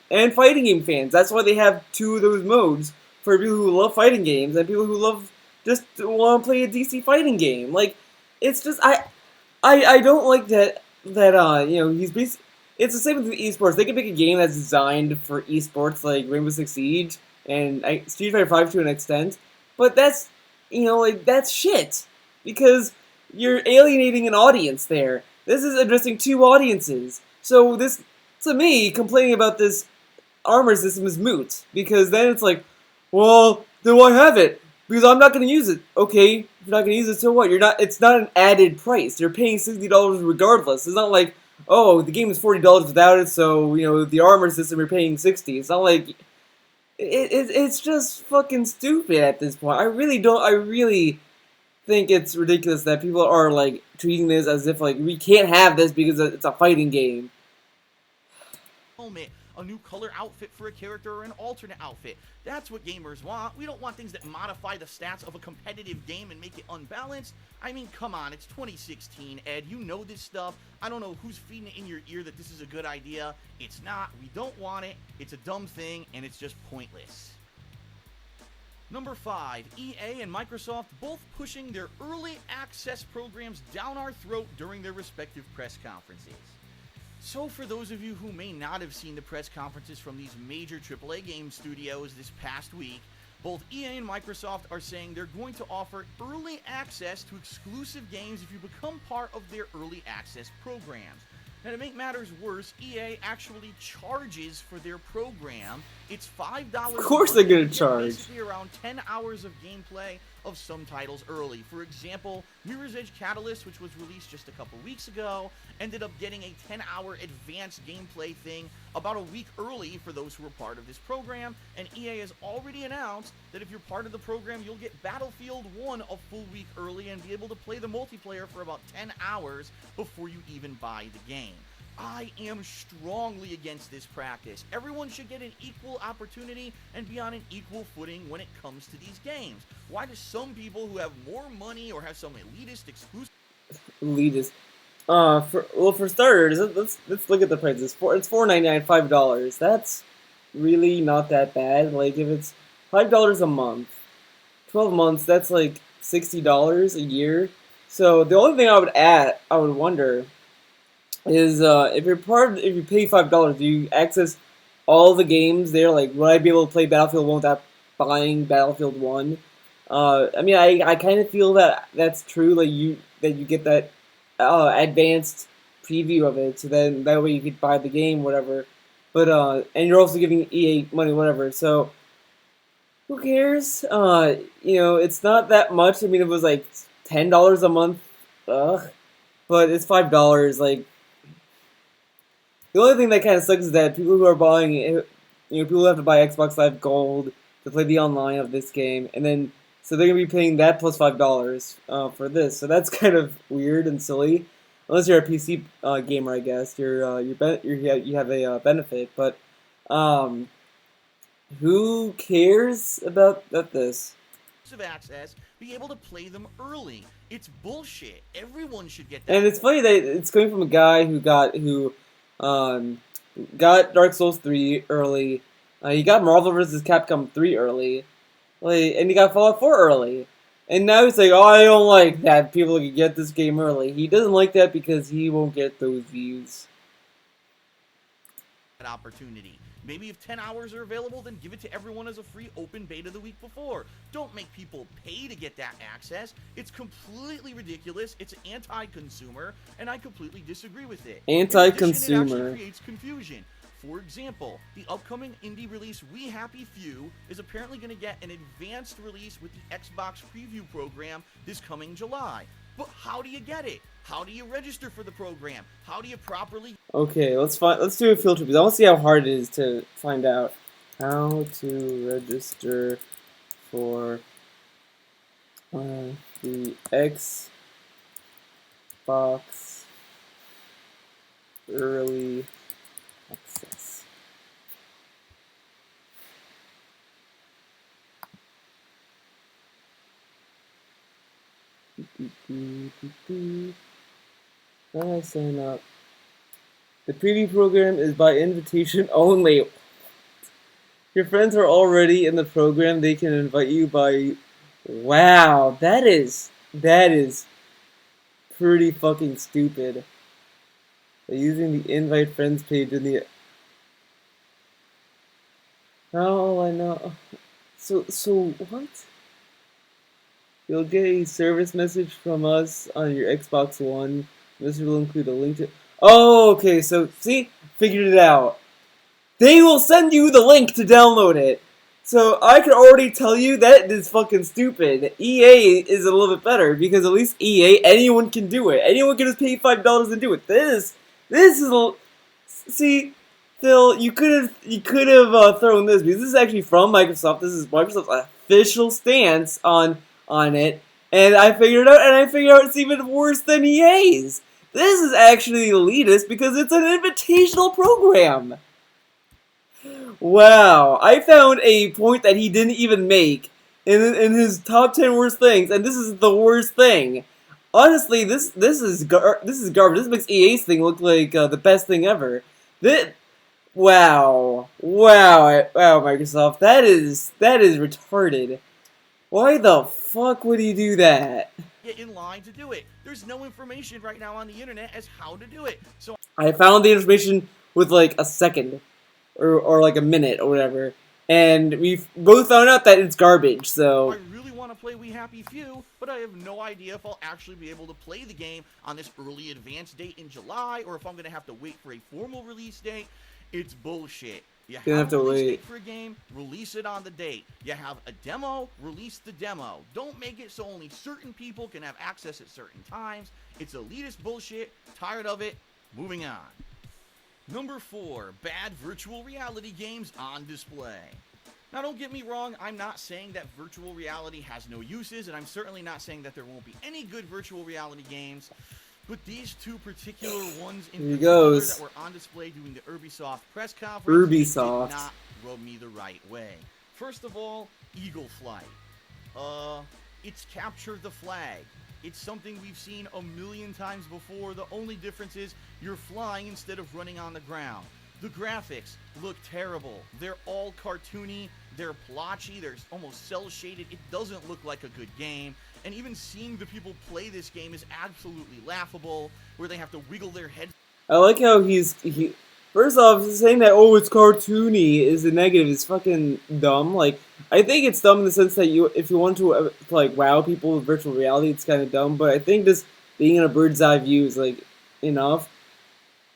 and fighting game fans. That's why they have two of those modes for people who love fighting games and people who just want to play a DC fighting game. Like, it's just I don't like that he's basically. It's the same with esports. They can make a game that's designed for esports, like Rainbow Six Siege and Street Fighter 5 to an extent, but that's that's shit because you're alienating an audience there. This is addressing two audiences. So this, to me, complaining about this armor system is moot because then it's like, well, then why have it? because I'm not going to use it. Okay, if you're not going to use it, so what? You're not. It's not an added price. You're paying $60 regardless. It's not like, oh, the game is $40 without it, so the armor system you're paying $60. It's not like it's just fucking stupid at this point. I really don't. I really think it's ridiculous that people are like treating this as if like we can't have this because it's a fighting game. Helmet, a new color outfit for a character, or an alternate outfit. That's what gamers want. We don't want things that modify the stats of a competitive game and make it unbalanced. I mean, come on, it's 2016, Ed. You know this stuff. I don't know who's feeding it in your ear that this is a good idea. It's not. We don't want it. It's a dumb thing, and it's just pointless. Number 5, EA and Microsoft both pushing their early access programs down our throat during their respective press conferences. So for those of you who may not have seen the press conferences from these major AAA game studios this past week, both EA and Microsoft are saying they're going to offer early access to exclusive games if you become part of their early access programs. Now, to make matters worse, EA actually charges for their program. It's $5. Of course they're gonna charge. Basically around 10 hours of gameplay of some titles early. For example, Mirror's Edge Catalyst, which was released just a couple weeks ago, ended up getting a 10-hour advanced gameplay thing about a week early for those who were part of this program, and EA has already announced that if you're part of the program, you'll get Battlefield 1 a full week early and be able to play the multiplayer for about 10 hours before you even buy the game. I am strongly against this practice. Everyone should get an equal opportunity and be on an equal footing when it comes to these games. Why do some people who have more money or have some elitist exclusive... Elitist. For starters, let's look at the prices. It's $4.99, $5. That's really not that bad. Like if it's $5 a month, 12 months, that's like $60 a year. So the only thing I would wonder is if you pay $5, do you access all the games there? Like, would I be able to play Battlefield 1 without buying Battlefield 1? I mean, I kind of feel that that's true. Like you get that advanced preview of it, so then that way you could buy the game, whatever. But and you're also giving EA money, whatever. So who cares? It's not that much. I mean, it was like $10 a month, but it's $5. Like the only thing that kind of sucks is that people who are buying it, people who have to buy Xbox Live Gold to play the online of this game, and then so they're gonna be paying that plus $5 for this. So that's kind of weird and silly. Unless you're a PC gamer, I guess you have a benefit. But who cares about this? Of access, be able to play them early. It's bullshit. Everyone should get that. And it's funny that it's coming from a guy who got Dark Souls 3 early. He got Marvel vs. Capcom 3 early. And he got Fallout 4 early. And now he's like, oh, I don't like that people can get this game early. He doesn't like that because he won't get those views. Opportunity. Maybe if 10 hours are available, then give it to everyone as a free open beta the week before. Don't make people pay to get that access. It's completely ridiculous. It's anti-consumer, and I completely disagree with it. Anti-consumer. In addition, it actually creates confusion. For example, the upcoming indie release We Happy Few is apparently going to get an advanced release with the Xbox Preview program this coming July. But how do you get it? How do you register for the program? How do you properly... Okay, let's do a field trip. I want to see how hard it is to find out how to register for the Xbox Early Access. How do I sign up? The preview program is by invitation only. Your friends are already in the program. They can invite you by... Wow, that is pretty fucking stupid. By using the invite friends page in the... Oh, I know. So what? You'll get a service message from us on your Xbox One. This will include a link to... Oh, okay, so, see? Figured it out. They will send you the link to download it. So I can already tell you that is fucking stupid. EA is a little bit better because at least EA, anyone can do it. Anyone can just pay $5 and do it. This is a see, Phil. You could have thrown this because this is actually from Microsoft. This is Microsoft's official stance on it, and I figured it out. And I figured out it's even worse than EA's. This is actually elitist because it's an invitational program. Wow, I found a point that he didn't even make in his top 10 worst things, and this is the worst thing. Honestly, this is garbage. This makes EA's thing look like the best thing ever. This, wow, Microsoft, that is retarded. Why the fuck would he do that? Get in line to do it. There's no information right now on the internet as how to do it. So I found the information with like a second. Or like a minute or whatever, and we both found out that it's garbage. So I really want to play We Happy Few, but I have no idea if I'll actually be able to play the game on this early advance date in July, or if I'm gonna have to wait for a formal release date. It's bullshit. You have a release date for a game, release it on the date. You have a demo, release the demo. Don't make it so only certain people can have access at certain times. It's elitist bullshit. Tired of it. Moving on. Number 4, bad virtual reality games on display. Now don't get me wrong, I'm not saying that virtual reality has no uses, and I'm certainly not saying that there won't be any good virtual reality games, but these two particular ones in particular that were on display during the Ubisoft press conference did not rub me the right way. First of all, Eagle Flight. It's capture the flag. It's something we've seen a million times before. The only difference is you're flying instead of running on the ground. The graphics look terrible. They're all cartoony. They're plotchy. They're almost cel-shaded. It doesn't look like a good game. And even seeing the people play this game is absolutely laughable, where they have to wiggle their heads. I like how first off, saying that, oh, it's cartoony is a negative is fucking dumb. Like, I think it's dumb in the sense that if you want to like, wow people with virtual reality, it's kind of dumb. But I think just being in a bird's eye view is, like, enough.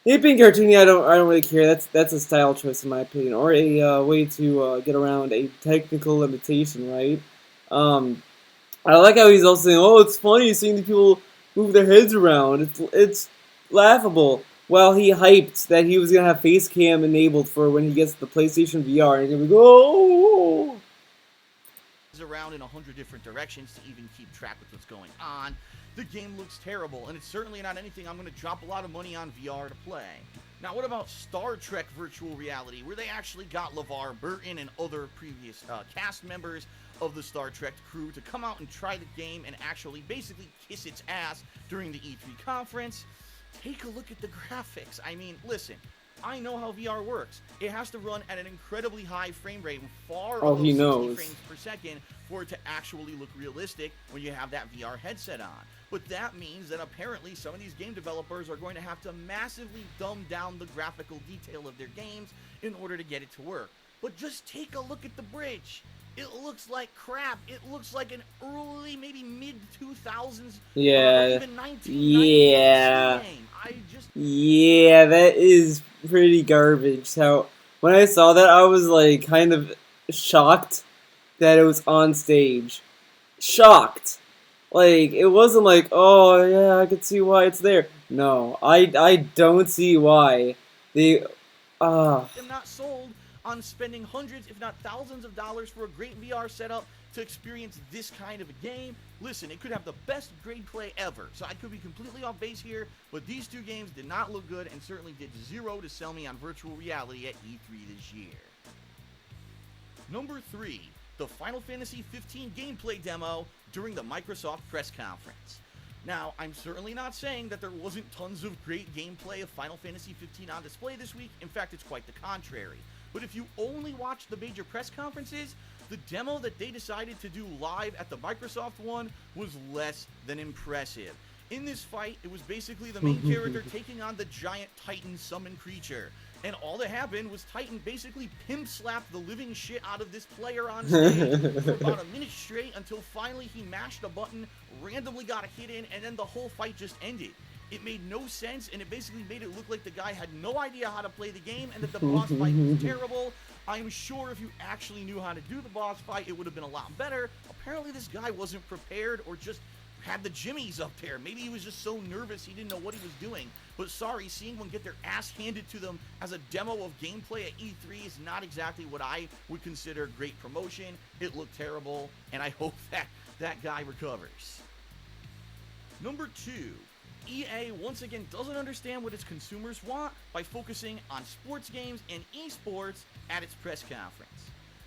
It being cartoony, I don't really care. That's a style choice in my opinion, or a way to get around a technical limitation, right? I like how he's also saying, oh, it's funny seeing the people move their heads around. It's laughable. Well, he hyped that he was going to have face cam enabled for when he gets the PlayStation VR, and he's going to go, oh! Around in 100 different directions to even keep track with what's going on. The game looks terrible, and it's certainly not anything I'm going to drop a lot of money on VR to play. Now, what about Star Trek virtual reality, where they actually got LeVar Burton and other previous cast members of the Star Trek crew to come out and try the game and actually basically kiss its ass during the E3 conference? Take a look at the graphics. I mean, listen, I know how VR works. It has to run at an incredibly high frame rate, far above 60 frames per second, for it to actually look realistic when you have that VR headset on. But that means that apparently some of these game developers are going to have to massively dumb down the graphical detail of their games in order to get it to work. But just take a look at the bridge. It looks like crap. It looks like an early, maybe mid-2000s, or even 1990s game. Yeah, that is pretty garbage. So when I saw that, I was like kind of shocked that it was on stage. Shocked. Like, it wasn't like, oh yeah, I could see why it's there. No, I don't see why. I'm not sold on spending hundreds, if not thousands of dollars for a great VR setup to experience this kind of a game. Listen, it could have the best gameplay ever, so I could be completely off base here, but these two games did not look good and certainly did zero to sell me on virtual reality at E3 this year. Number 3, the Final Fantasy 15 gameplay demo during the Microsoft press conference. Now, I'm certainly not saying that there wasn't tons of great gameplay of Final Fantasy 15 on display this week. In fact, it's quite the contrary. But if you only watch the major press conferences, the demo that they decided to do live at the Microsoft one was less than impressive. In this fight, it was basically the main character taking on the giant Titan summon creature. And all that happened was Titan basically pimp-slapped the living shit out of this player on stage for about a minute straight until finally he mashed a button, randomly got a hit in, and then the whole fight just ended. It made no sense, and it basically made it look like the guy had no idea how to play the game and that the boss fight was terrible. I'm sure if you actually knew how to do the boss fight, it would have been a lot better. Apparently this guy wasn't prepared or just had the jimmies up there. Maybe he was just so nervous he didn't know what he was doing. But sorry, seeing one get their ass handed to them as a demo of gameplay at E3 is not exactly what I would consider great promotion. It looked terrible, and I hope that that guy recovers. Number 2. EA once again doesn't understand what its consumers want by focusing on sports games and esports at its press conference.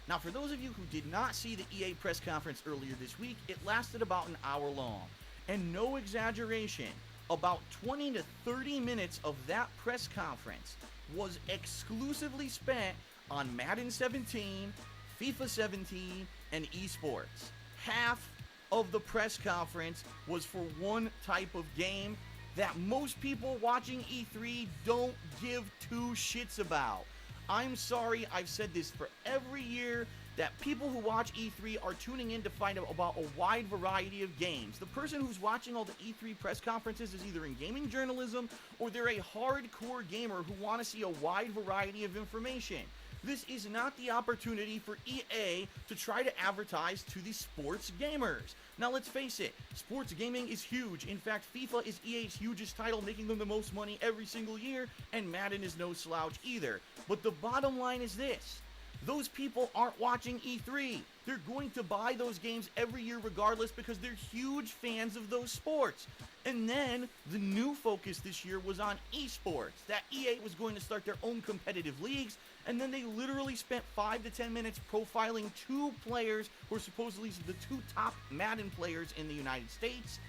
Now, for those of you who did not see the EA press conference earlier this week, it lasted about an hour long. And no exaggeration, about 20 to 30 minutes of that press conference was exclusively spent on Madden 17, FIFA 17, and esports. Half of the press conference was for one type of game that most people watching E3 don't give two shits about. I'm sorry, I've said this for every year, that people who watch E3 are tuning in to find out about a wide variety of games. The person who's watching all the E3 press conferences is either in gaming journalism or they're a hardcore gamer who want to see a wide variety of information. This is not the opportunity for EA to try to advertise to the sports gamers. Now let's face it, sports gaming is huge. In fact, FIFA is EA's hugest title, making them the most money every single year, and Madden is no slouch either. But the bottom line is this: those people aren't watching E3. They're going to buy those games every year regardless because they're huge fans of those sports. And then the new focus this year was on esports, that EA was going to start their own competitive leagues, and then they literally spent 5 to 10 minutes profiling 2 players who are supposedly the 2 top Madden players in the United States,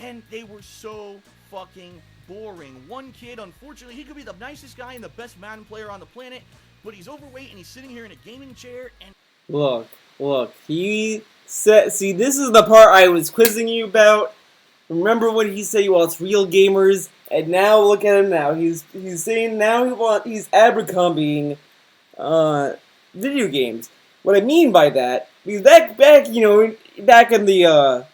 and they were so fucking boring. One kid, unfortunately, he could be the nicest guy and the best Madden player on the planet, but he's overweight and he's sitting here in a gaming chair and... Look, he said, see, this is the part I was quizzing you about. Remember when he said he wants real gamers, and now look at him now. He's saying now he's Abercrombieing video games. What I mean by that, because back in the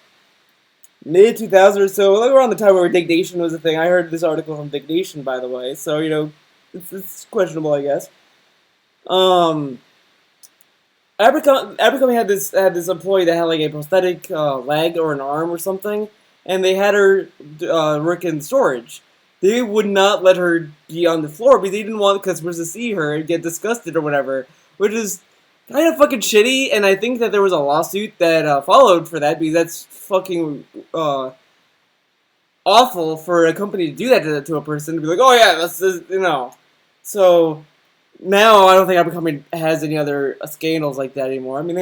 mid 2000s or so, like around the time where Dig Nation was a thing. I heard this article from Dig Nation, by the way, so it's questionable, I guess. Abercrombie had this employee that had like a prosthetic leg or an arm or something, and they had her work in storage. They would not let her be on the floor because they didn't want customers to see her and get disgusted or whatever, which is kind of fucking shitty. And I think that there was a lawsuit that followed for that because that's fucking awful for a company to do that to a person, to be like, oh yeah, this is, So now I don't think Abercrombie has any other scandals like that anymore. I mean,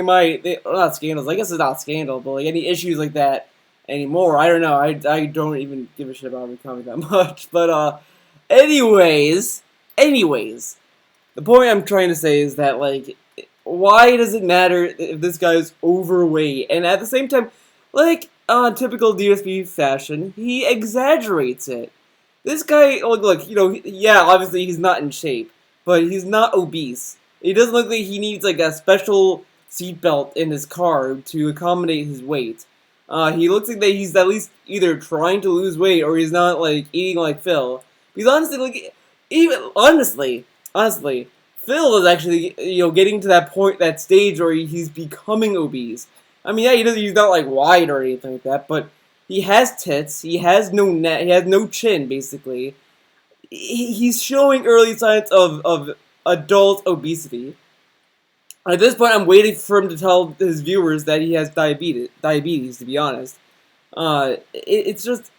not scandals. I guess it's not a scandal, but like any issues like that anymore. I don't know. I don't even give a shit about Abercrombie that much. But anyways, the point I'm trying to say is that like, why does it matter if this guy's overweight? And at the same time, like typical DSP fashion, he exaggerates it. This guy, look, yeah, obviously he's not in shape, but he's not obese. It doesn't look like he needs like a special seatbelt in his car to accommodate his weight. He looks like that he's at least either trying to lose weight or he's not like eating like Phil. Because honestly, Phil is actually getting to that stage where he's becoming obese. I mean, yeah, he's not like wide or anything like that, but he has tits. He has no neck. He has no chin, basically. He's showing early signs of adult obesity. At this point, I'm waiting for him to tell his viewers that he has diabetes, to be honest. It's just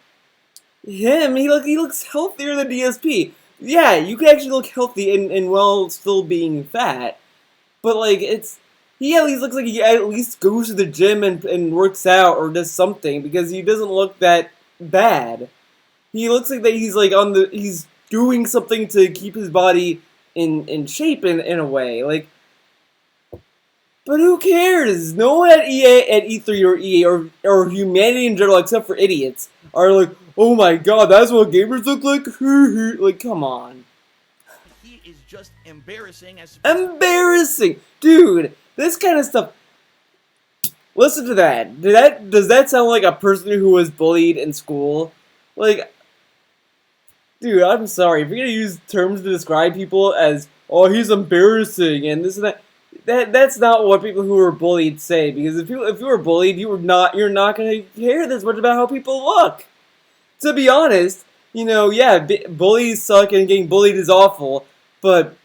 him. He looks healthier than DSP. Yeah, you can actually look healthy and while still being fat. But like, he at least looks like he at least goes to the gym and works out or does something, because he doesn't look that bad. He looks like that he's doing something to keep his body in shape in a way. Like, but who cares? No one at E3 or EA or humanity in general, except for idiots, are like, oh my god, that's what gamers look like? Like, come on. He is just embarrassing. Embarrassing! Dude, this kind of stuff. Listen to that. Does that sound like a person who was bullied in school? Like, dude, I'm sorry. If you're gonna use terms to describe people as oh, he's embarrassing and this and that. That's not what people who were bullied say, because if you were bullied, you're not gonna care this much about how people look. To be honest, yeah, bullies suck and getting bullied is awful, but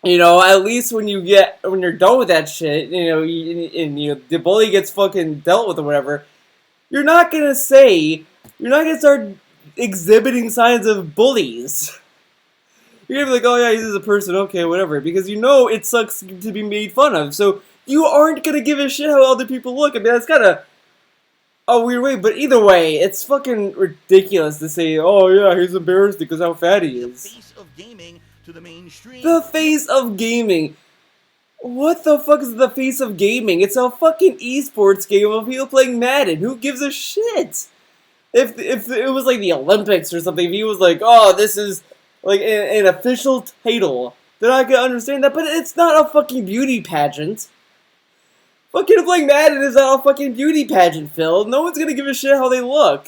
at least when you're done with that shit, the bully gets fucking dealt with or whatever, you're not gonna start exhibiting signs of bullies. You're gonna be like, oh yeah, he's a person, okay, whatever, because it sucks to be made fun of, so you aren't gonna give a shit how other people look. I mean, that's kinda a weird way, but either way, it's fucking ridiculous to say, oh yeah, he's embarrassed because how fat he is. The face of gaming to the mainstream. The face of gaming. What the fuck is the face of gaming? It's a fucking esports game of people playing Madden. Who gives a shit? If it was like the Olympics or something, if he was like, oh, this is like an official title, then I could understand that, but it's not a fucking beauty pageant. Fucking playing Madden is not a fucking beauty pageant, Phil. No one's gonna give a shit how they look.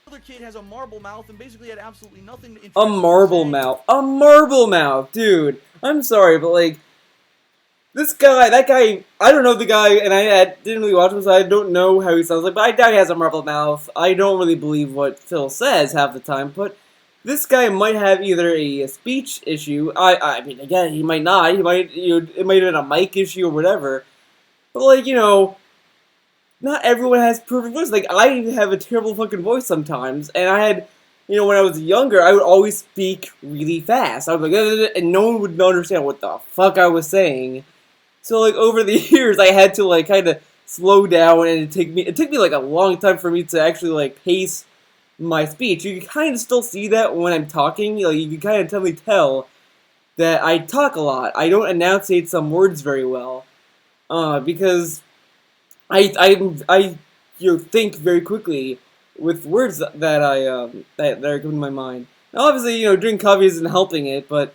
Other kid has a marble mouth and basically had absolutely nothing to A marble mouth. A marble mouth, dude. I'm sorry, but like, that guy, I don't know the guy, and I didn't really watch him, so I don't know how he sounds like, but I doubt he has a marble mouth. I don't really believe what Phil says half the time, but this guy might have either a speech issue, I mean, again, he might not, it might have been a mic issue or whatever, but like, not everyone has perfect voice. Like, I have a terrible fucking voice sometimes, and I had, when I was younger, I would always speak really fast. I would be like, and no one would understand what the fuck I was saying. So, like, over the years, I had to, like, kind of slow down, and it took me, like, a long time for me to actually, like, pace my speech. You can kind of still see that when I'm talking. You can kind of definitely tell that I talk a lot. I don't enunciate some words very well, because I think very quickly with words that are coming to my mind. Now, obviously, drinking coffee isn't helping it, but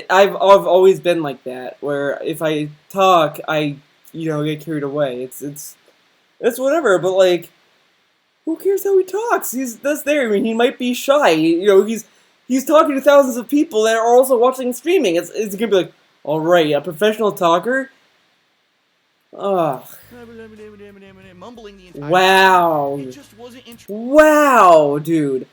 I've always been like that, where if I talk, I get carried away. It's whatever, but like, who cares how he talks? That's there. I mean, he might be shy. He's talking to thousands of people that are also watching streaming. It's gonna be like, all right, a professional talker. Ugh. Mumbling the entire Wow. It just wasn't Wow, dude.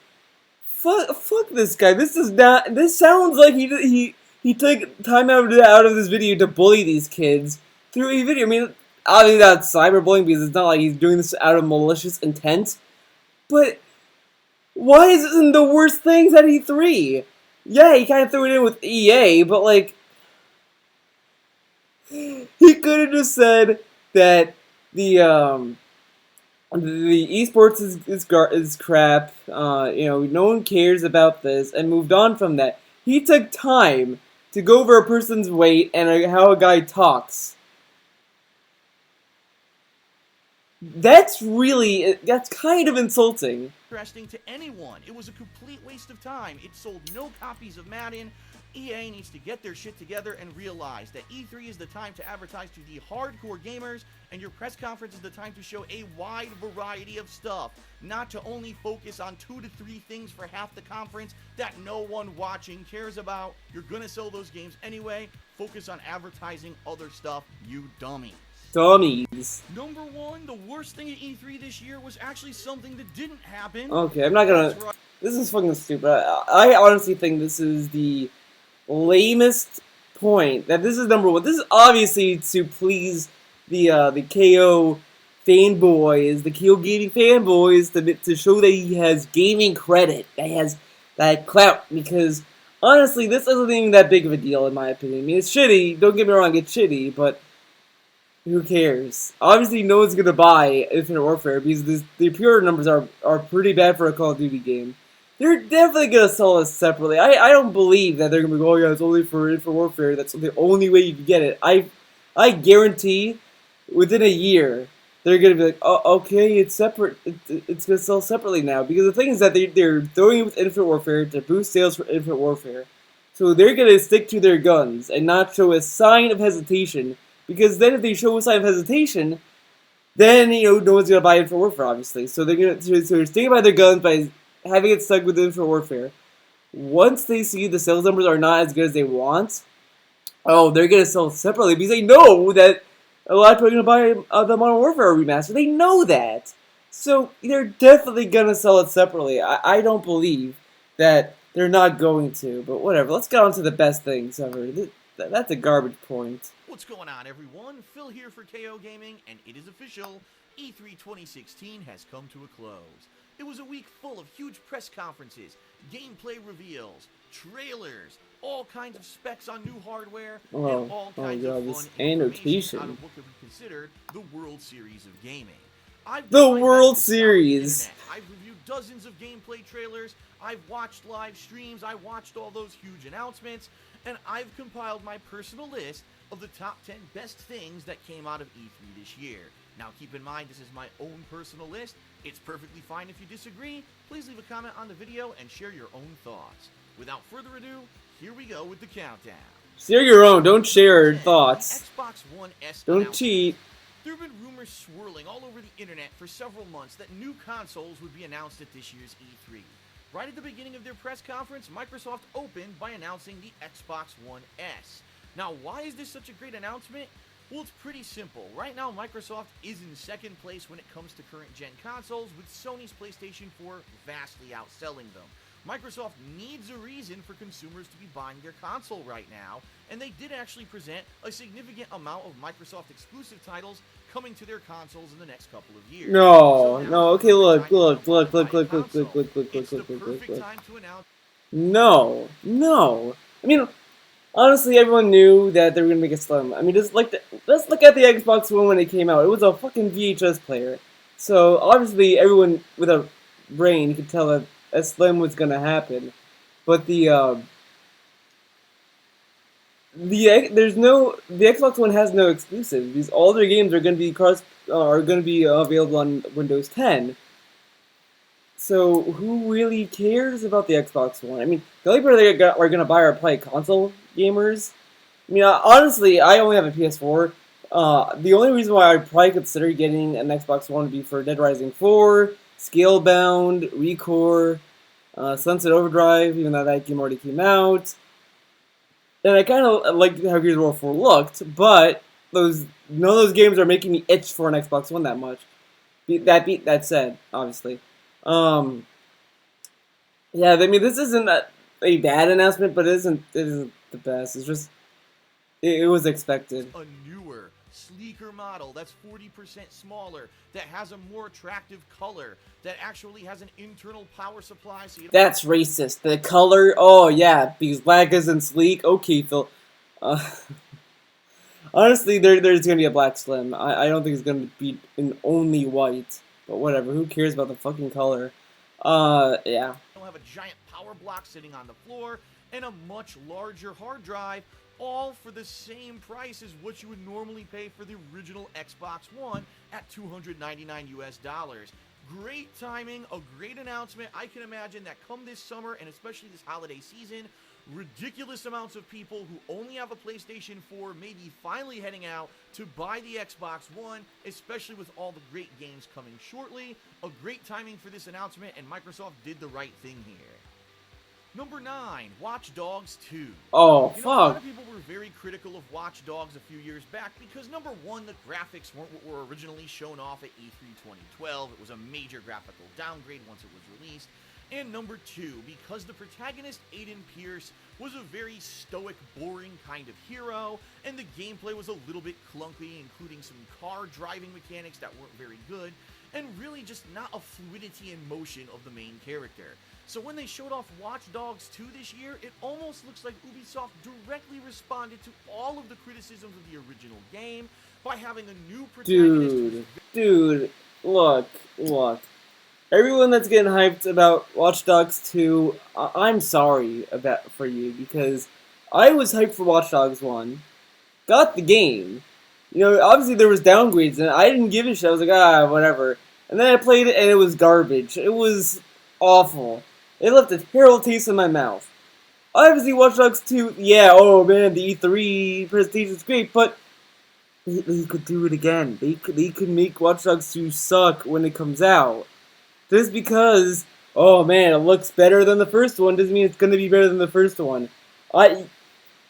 Fuck this guy. This sounds like he took time out of this video to bully these kids through a video. I mean, obviously that's cyberbullying because it's not like he's doing this out of malicious intent. But why is it in the worst things at E3? Yeah, he kind of threw it in with EA, but like, he could have just said that the esports is crap. No one cares about this, and moved on from that. He took time to go over a person's weight and how a guy talks. That's kind of insulting. Interesting to anyone. It was a complete waste of time. It sold no copies of Madden. EA needs to get their shit together and realize that E3 is the time to advertise to the hardcore gamers, and your press conference is the time to show a wide variety of stuff, not to only focus on 2 to 3 things for half the conference that no one watching cares about. You're gonna sell those games anyway. Focus on advertising other stuff, you dummy. Dummies. Number 1, the worst thing at E3 this year was actually something that didn't happen. Okay, I'm not gonna... This is fucking stupid. I honestly think this is the lamest point. That this is number 1. This is obviously to please the KO fanboys, the KOGaming fanboys, to show that he has gaming credit, that he has that clout, because honestly, this isn't even that big of a deal in my opinion. I mean, it's shitty, don't get me wrong, it's shitty, but who cares? Obviously, no one's gonna buy Infinite Warfare because the pre-order numbers are pretty bad for a Call of Duty game. They're definitely gonna sell this separately. I don't believe that they're gonna be going, oh yeah, it's only for Infinite Warfare. That's the only way you can get it. I guarantee within a year they're gonna be like, oh, okay, it's separate. It's gonna sell separately now, because the thing is that they're throwing it with Infinite Warfare to boost sales for Infinite Warfare. So they're gonna stick to their guns and not show a sign of hesitation. Because then if they show a sign of hesitation, then, no one's going to buy Infinite Warfare, obviously. So they're sticking by their guns by having it stuck with Infinite Warfare. Once they see the sales numbers are not as good as they want, oh, they're gonna sell separately because they know that a lot of people are gonna buy the Modern Warfare remaster. They know that, so they're definitely gonna sell it separately. I don't believe that they're not going to, but whatever. Let's get on to the best things ever. That's a garbage point. What's going on, everyone? Phil here for KOGaming, and it is official. E3 2016 has come to a close. It was a week full of huge press conferences, gameplay reveals, trailers, all kinds of specs on new hardware, and all kinds of fun information out of what could be considered the World Series of Gaming. The World Series. I've reviewed dozens of gameplay trailers, I've watched live streams, I watched all those huge announcements, and I've compiled my personal list of the top 10 best things that came out of E3 this year. Now keep in mind, this is my own personal list. It's perfectly fine if you disagree. Please leave a comment on the video and share your own thoughts. Without further ado, here we go with the countdown. Share your own, don't share your thoughts. Xbox One S don't cheat. There have been rumors swirling all over the internet for several months that new consoles would be announced at this year's E3. Right at the beginning of their press conference, Microsoft opened by announcing the Xbox One S. Now, why is this such a great announcement? Well, it's pretty simple. Right now, Microsoft is in second place when it comes to current-gen consoles, with Sony's PlayStation 4 vastly outselling them. Microsoft needs a reason for consumers to be buying their console right now, and they did actually present a significant amount of Microsoft exclusive titles coming to their consoles in the next couple of years. Okay, look. No. I mean, honestly, everyone knew that they were gonna make it slim. I mean, let's look at the Xbox One when it came out. It was a fucking VHS player, so obviously everyone with a brain could tell that a slim was gonna happen. But the Xbox One has no exclusives because all their games are gonna be available on Windows 10. So who really cares about the Xbox One? I mean, the only people that are gonna buy are probably console gamers. I mean, honestly, I only have a PS4. The only reason why I probably consider getting an Xbox One would be for Dead Rising 4, Scalebound, Recore, Sunset Overdrive, even though that game already came out. And I kind of like how Gears of War 4 looked, but none of those games are making me itch for an Xbox One that much. That said, obviously. Yeah, I mean, this isn't a bad announcement, but it isn't the best. It's just, it was expected. A newer, sleeker model that's 40% smaller, that has a more attractive color, that actually has an internal power supply. So that's racist. The color? Oh, yeah, because black isn't sleek. Okay, Phil. Honestly, there's going to be a black slim. I don't think it's going to be an only white. But whatever, who cares about the fucking color? Yeah. You'll have a giant power block sitting on the floor and a much larger hard drive, all for the same price as what you would normally pay for the original Xbox One at $299 US. Great timing, a great announcement. I can imagine that come this summer and especially this holiday season, ridiculous amounts of people who only have a PlayStation 4 may be finally heading out to buy the Xbox One, especially with all the great games coming shortly. A great timing for this announcement, and Microsoft did the right thing here. Number 9, Watch Dogs 2. Oh, fuck. A lot of people were very critical of Watch Dogs a few years back because, number one, the graphics weren't what were originally shown off at E3 2012. It was a major graphical downgrade once it was released. And number 2, because the protagonist, Aiden Pierce, was a very stoic, boring kind of hero, and the gameplay was a little bit clunky, including some car driving mechanics that weren't very good, and really just not a fluidity and motion of the main character. So when they showed off Watch Dogs 2 this year, it almost looks like Ubisoft directly responded to all of the criticisms of the original game by having a new protagonist. Dude, look. Everyone that's getting hyped about Watch Dogs 2, I'm sorry for you, because I was hyped for Watch Dogs 1, got the game. You know, obviously there was downgrades, and I didn't give a shit. I was like, whatever. And then I played it, and it was garbage. It was awful. It left a terrible taste in my mouth. Obviously, Watch Dogs 2, yeah, oh man, the E3 presentation is great, but they could do it again. They could make Watch Dogs 2 suck when it comes out. Just because, oh man, it looks better than the first one doesn't mean it's going to be better than the first one.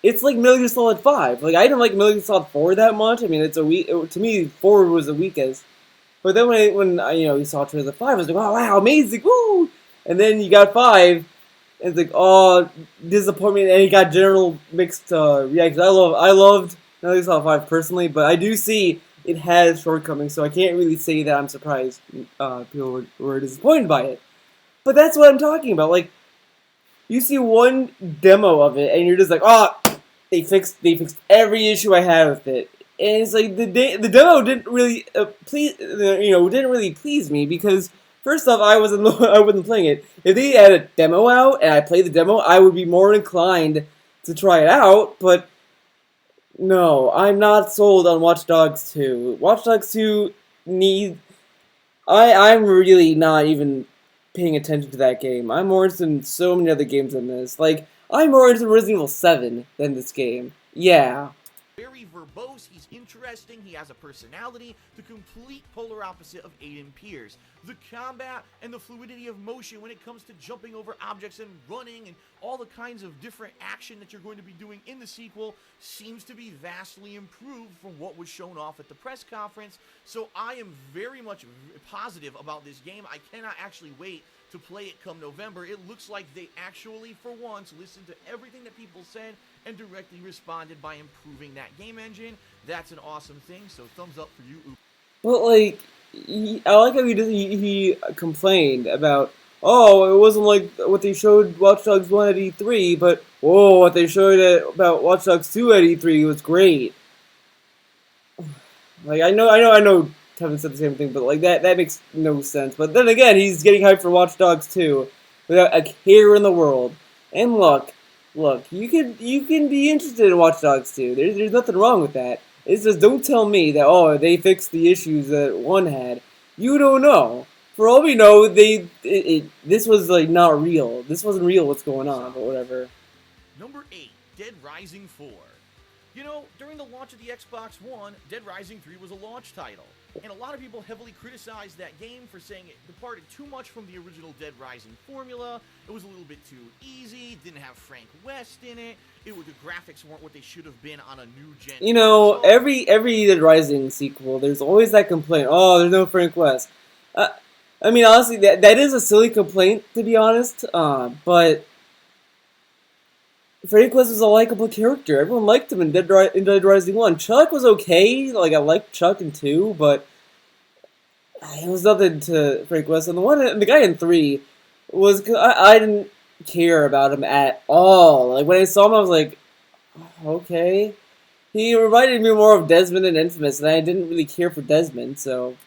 it's like Metal Gear Solid 5. Like, I didn't like Metal Gear Solid 4 that much. I mean, it's a weak, to me, 4 was the weakest. But then when you know, you saw trailer 5, I was like, oh, wow, amazing, woo! And then you got 5, and it's like, oh, disappointment, and you got general mixed reactions. I loved Metal Gear Solid 5 personally, but I do see it has shortcomings, so I can't really say that I'm surprised people were disappointed by it. But that's what I'm talking about. Like, you see one demo of it, and you're just like, oh, they fixed every issue I had with it. And it's like the demo didn't really didn't really please me because first off, I wasn't playing it. If they had a demo out and I played the demo, I would be more inclined to try it out. But no, I'm not sold on Watch Dogs 2. Watch Dogs 2 need. I'm really not even paying attention to that game. I'm more interested in so many other games than this. Like, I'm more interested in Resident Evil 7 than this game. Yeah. Very verbose, he's interesting, he has a personality, the complete polar opposite of Aiden Pierce. The combat and the fluidity of motion when it comes to jumping over objects and running and all the kinds of different action that you're going to be doing in the sequel seems to be vastly improved from what was shown off at the press conference. So I am very much positive about this game. I cannot actually wait to play it come November. It looks like they actually, for once, listened to everything that people said and directly responded by improving that game engine. That's an awesome thing, so thumbs up for you. Well, like, I like how he complained about, oh, it wasn't like what they showed Watch Dogs 1 at E3, but, whoa, what they showed about Watch Dogs 2 at E3 was great. Like, I know Kevin said the same thing, but, like, that makes no sense. But then again, he's getting hyped for Watch Dogs 2 without a care in the world. And look, you can be interested in Watch Dogs 2. There's nothing wrong with that. It's just don't tell me that, oh, they fixed the issues that 1 had. You don't know. For all we know, this was, like, not real. This wasn't real what's going on, but whatever. Number 8, Dead Rising 4. You know, during the launch of the Xbox One, Dead Rising 3 was a launch title. And a lot of people heavily criticized that game for saying it departed too much from the original Dead Rising formula. It was a little bit too easy, didn't have Frank West in it. The graphics weren't what they should have been on a new gen. You know, every Dead Rising sequel, there's always that complaint. Oh, there's no Frank West. I mean, honestly, that is a silly complaint, to be honest. But Frank West was a likable character. Everyone liked him in Dead Rising 1. Chuck was okay. Like, I liked Chuck in 2, but it was nothing to Frank West. And the guy in 3 was... I didn't care about him at all. Like, when I saw him, I was like, okay. He reminded me more of Desmond in Infamous, and I didn't really care for Desmond, so...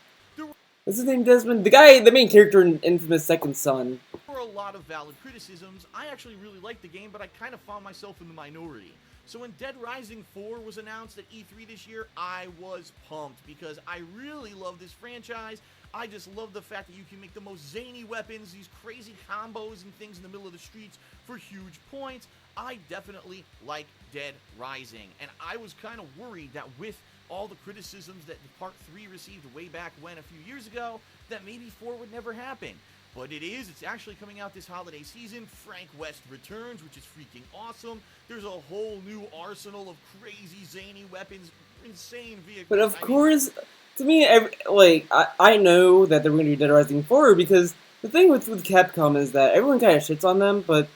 What's his name, Desmond? The main character in Infamous Second Son. There were a lot of valid criticisms. I actually really liked the game, but I kind of found myself in the minority. So when Dead Rising 4 was announced at E3 this year, I was pumped because I really love this franchise. I just love the fact that you can make the most zany weapons, these crazy combos and things in the middle of the streets for huge points. I definitely like Dead Rising, and I was kind of worried that with all the criticisms that Part 3 received way back when a few years ago, that maybe 4 would never happen. But it's actually coming out this holiday season. Frank West returns, which is freaking awesome. There's a whole new arsenal of crazy, zany weapons, insane vehicles. But of course, to me, I know that they're going to do Dead Rising 4 because the thing with Capcom is that everyone kind of shits on them, but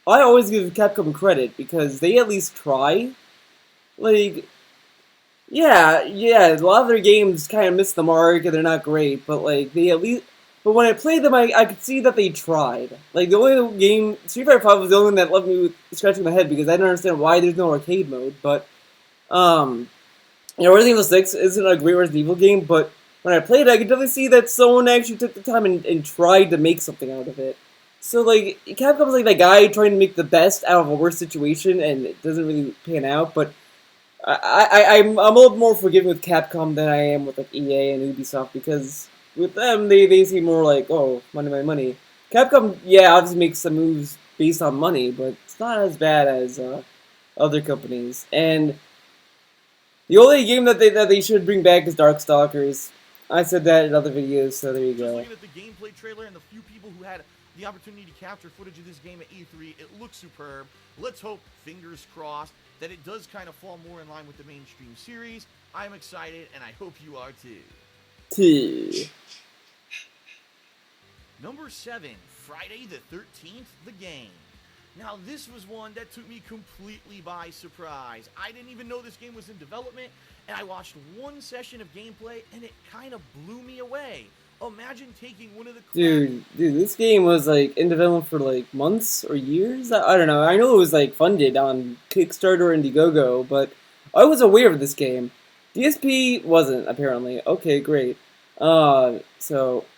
I always give Capcom credit because they at least try. Like, yeah, a lot of their games kind of miss the mark and they're not great, but like they at least. But when I played them, I could see that they tried. Like, the only game... Street Fighter V was the only one that left me scratching my head because I didn't understand why there's no arcade mode. But, Resident Evil 6 isn't a great Resident Evil game, but when I played it, I could definitely see that someone actually took the time and tried to make something out of it. So, like, Capcom's like that guy trying to make the best out of a worse situation, and it doesn't really pan out, but I'm a little more forgiving with Capcom than I am with, like, EA and Ubisoft, because... with them, they seem more like, oh, money, money, money. Capcom, yeah, obviously makes some moves based on money, but it's not as bad as other companies. And the only game that they should bring back is Darkstalkers. I said that in other videos, so there you go. Just looking at the gameplay trailer and the few people who had the opportunity to capture footage of this game at E3. It looks superb. Let's hope, fingers crossed, that it does kind of fall more in line with the mainstream series. I'm excited, and I hope you are too. T. Number 7, Friday the 13th, the game. Now, this was one that took me completely by surprise. I didn't even know this game was in development, and I watched one session of gameplay, and it kind of blew me away. Imagine taking one of the... Dude, this game was like in development for like months or years? I don't know. I know it was like funded on Kickstarter and Indiegogo, but I was aware of this game. DSP wasn't, apparently. Okay, great. And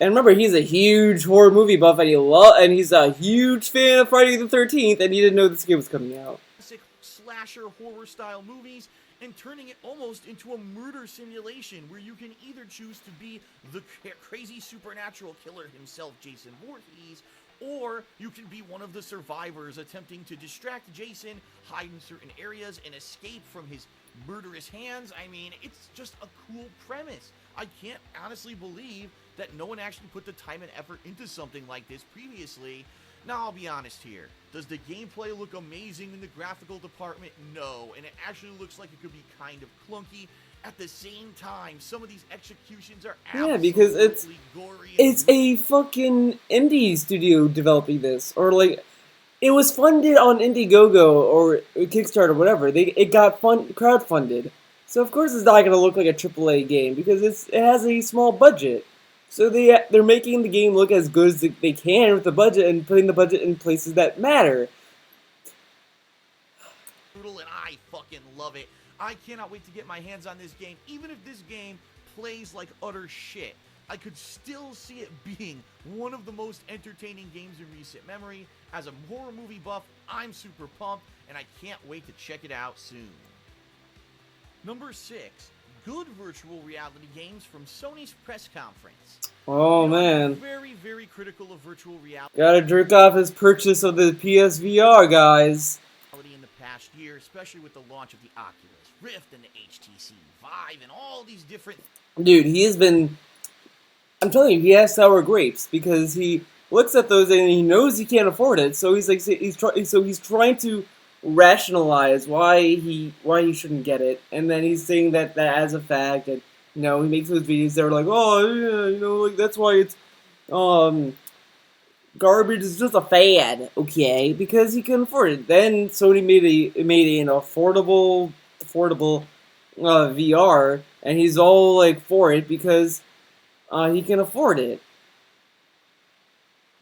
remember, he's a huge horror movie buff, and he's a huge fan of Friday the 13th, and he didn't know this game was coming out. Classic slasher horror style movies, and turning it almost into a murder simulation where you can either choose to be the crazy supernatural killer himself, Jason Voorhees, or you can be one of the survivors attempting to distract Jason, hide in certain areas, and escape from his murderous hands. I mean, it's just a cool premise. I can't honestly believe that no one actually put the time and effort into something like this previously. Now, I'll be honest here. Does the gameplay look amazing in the graphical department? No, and it actually looks like it could be kind of clunky. At the same time, some of these executions are absolutely because gory. It's a fucking indie studio developing this, or like it was funded on Indiegogo or Kickstarter, whatever. It got crowdfunded, so of course it's not gonna look like a AAA game because it has a small budget. So they're making the game look as good as they can with the budget and putting the budget in places that matter. Brutal, and I fucking love it. I cannot wait to get my hands on this game. Even if this game plays like utter shit, I could still see it being one of the most entertaining games in recent memory. As a horror movie buff, I'm super pumped, and I can't wait to check it out soon. Number 6. Good virtual reality games from Sony's press conference. Oh, man. I'm very, very critical of virtual reality. Gotta jerk off his purchase of the PSVR, guys. In the past year, especially with the launch of the Oculus Rift and the HTC Vive and all these different... Dude, he has been... I'm telling you, he has sour grapes because he looks at those and he knows he can't afford it. So he's trying to rationalize why he shouldn't get it, and then he's saying that as a fact, and he makes those videos that are like, oh yeah, like that's why it's garbage is just a fad, okay, because he can afford it. Then Sony made an affordable VR, and he's all like for it because he can afford it.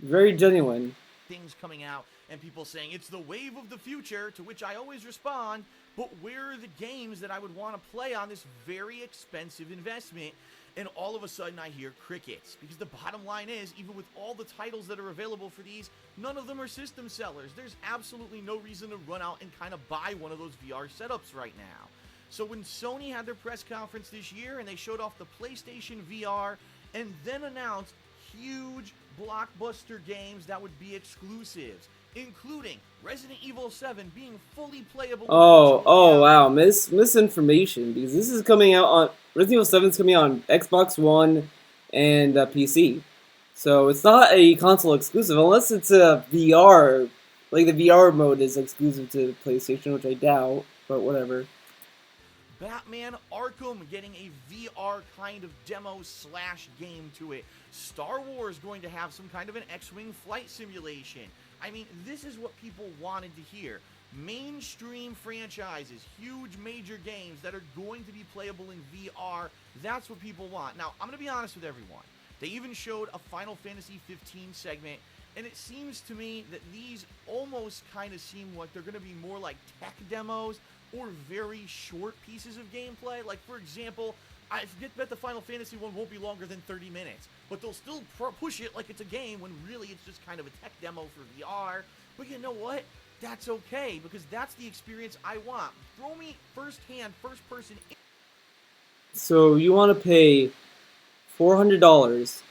Very genuine. Things coming out and people saying it's the wave of the future, to which I always respond, but where are the games that I would want to play on this very expensive investment? And all of a sudden I hear crickets, because the bottom line is, even with all the titles that are available for these, none of them are system sellers. There's absolutely no reason to run out and kind of buy one of those VR setups right now. So when Sony had their press conference this year and they showed off the PlayStation VR and then announced huge blockbuster games that would be exclusives, including Resident Evil 7 being fully playable. Oh wow, misinformation, because this is coming out on Resident Evil 7 is coming out on Xbox One and PC. So it's not a console exclusive unless it's a VR, like the VR mode is exclusive to PlayStation, which I doubt, but whatever. Batman Arkham getting a VR kind of demo / game to it. Star Wars going to have some kind of an X-Wing flight simulation. I mean, this is what people wanted to hear. Mainstream franchises, huge major games that are going to be playable in VR. That's what people want. Now, I'm going to be honest with everyone. They even showed a Final Fantasy 15 segment, and it seems to me that these almost kind of seem like they're going to be more like tech demos or very short pieces of gameplay. Like, for example, I bet the Final Fantasy one won't be longer than 30 minutes, but they'll still push it like it's a game when really it's just kind of a tech demo for VR. But you know what? That's okay, because that's the experience I want. Throw me first-hand, first-person... So you want to pay $400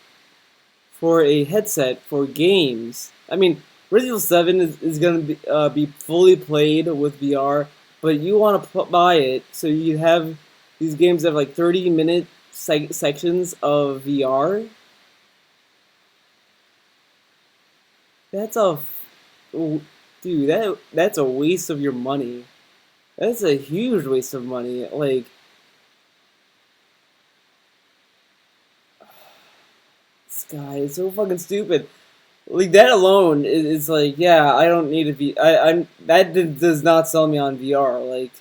for a headset for games. I mean, Resident Evil 7 is going to be fully played with VR, but you want to buy it so you have these games that have like 30-minute sections of VR. That's a, oh, dude, that's a waste of your money. That's a huge waste of money. Like, this guy is so fucking stupid. Like that alone is like, yeah, I don't need a V. I'm that does not sell me on VR. Like,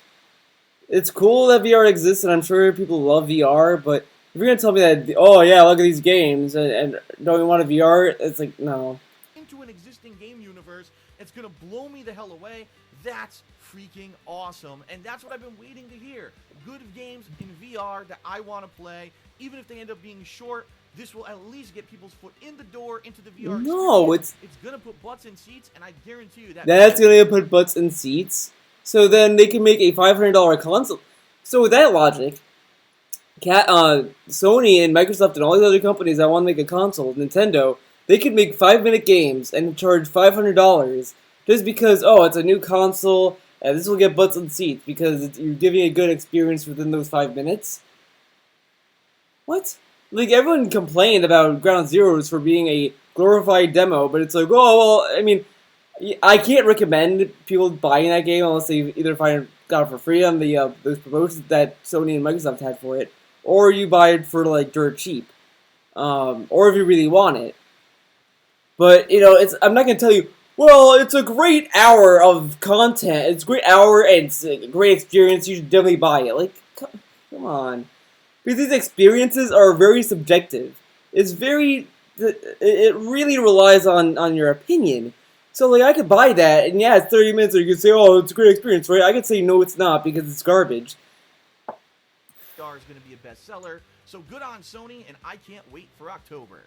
it's cool that VR exists, and I'm sure people love VR. But if you're gonna tell me that, oh yeah, look at these games, and don't you want a VR? It's like, no. Into an existing game universe, it's gonna blow me the hell away. That's freaking awesome, and that's what I've been waiting to hear. Good games in VR that I want to play, even if they end up being short. This will at least get people's foot in the door into the VR No, experience. It's gonna put butts in seats, and I guarantee you that that's gonna put butts in seats. So then they can make a $500 console. So with that logic, Sony and Microsoft and all these other companies that want to make a console, Nintendo, they could make 5-minute games and charge $500 just because, oh, it's a new console and this will get butts in seats because you're giving a good experience within those 5 minutes. What? Like, everyone complained about Ground Zeroes for being a glorified demo, but it's like, oh, well, I mean, I can't recommend people buying that game unless they either got it for free on the those promotions that Sony and Microsoft had for it, or you buy it for like dirt cheap, or if you really want it. But I'm not gonna tell you. Well, it's a great hour of content. It's a great hour and it's a great experience. You should definitely buy it. Like, come on, because these experiences are very subjective. It really relies on your opinion. So, like, I could buy that, and yeah, it's 30 minutes, or you could say, oh, it's a great experience, right? I could say, no, it's not, because it's garbage. Star is going to be a bestseller, so good on Sony, and I can't wait for October.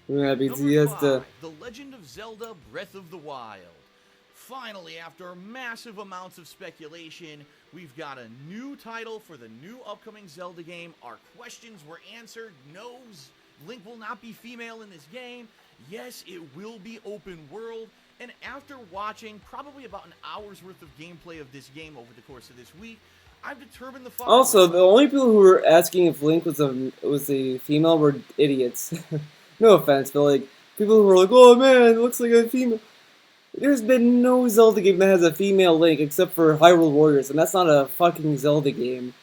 Number 5, The Legend of Zelda Breath of the Wild. Finally, after massive amounts of speculation, we've got a new title for the new upcoming Zelda game. Our questions were answered. No, Link will not be female in this game. Yes, it will be open world. And after watching probably about an hour's worth of gameplay of this game over the course of this week, I've determined the following. Also, the only people who were asking if Link was a female were idiots. No offense, but like people who were like, "Oh man, it looks like a female." There's been no Zelda game that has a female Link except for Hyrule Warriors, and that's not a fucking Zelda game.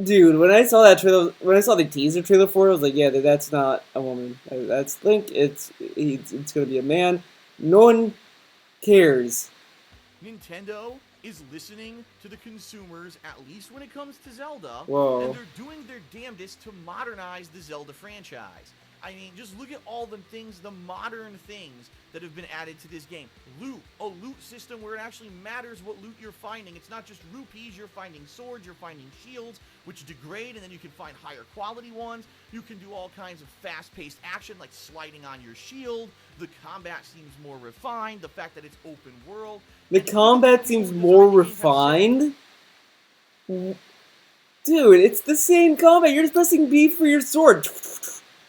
Dude, when I saw that trailer, when I saw the teaser trailer for it, I was like, yeah, that's not a woman. That's Link. It's gonna be a man. No one cares. Nintendo is listening to the consumers, at least when it comes to Zelda. Whoa. And they're doing their damnedest to modernize the Zelda franchise. I mean, just look at all the things, the modern things that have been added to this game. Loot, a loot system where it actually matters what loot you're finding. It's not just rupees, you're finding swords, you're finding shields, which degrade, and then you can find higher quality ones. You can do all kinds of fast-paced action, like sliding on your shield. The combat seems more refined, the fact that it's open world. The combat seems more refined? Dude, it's the same combat. You're just pressing B for your sword.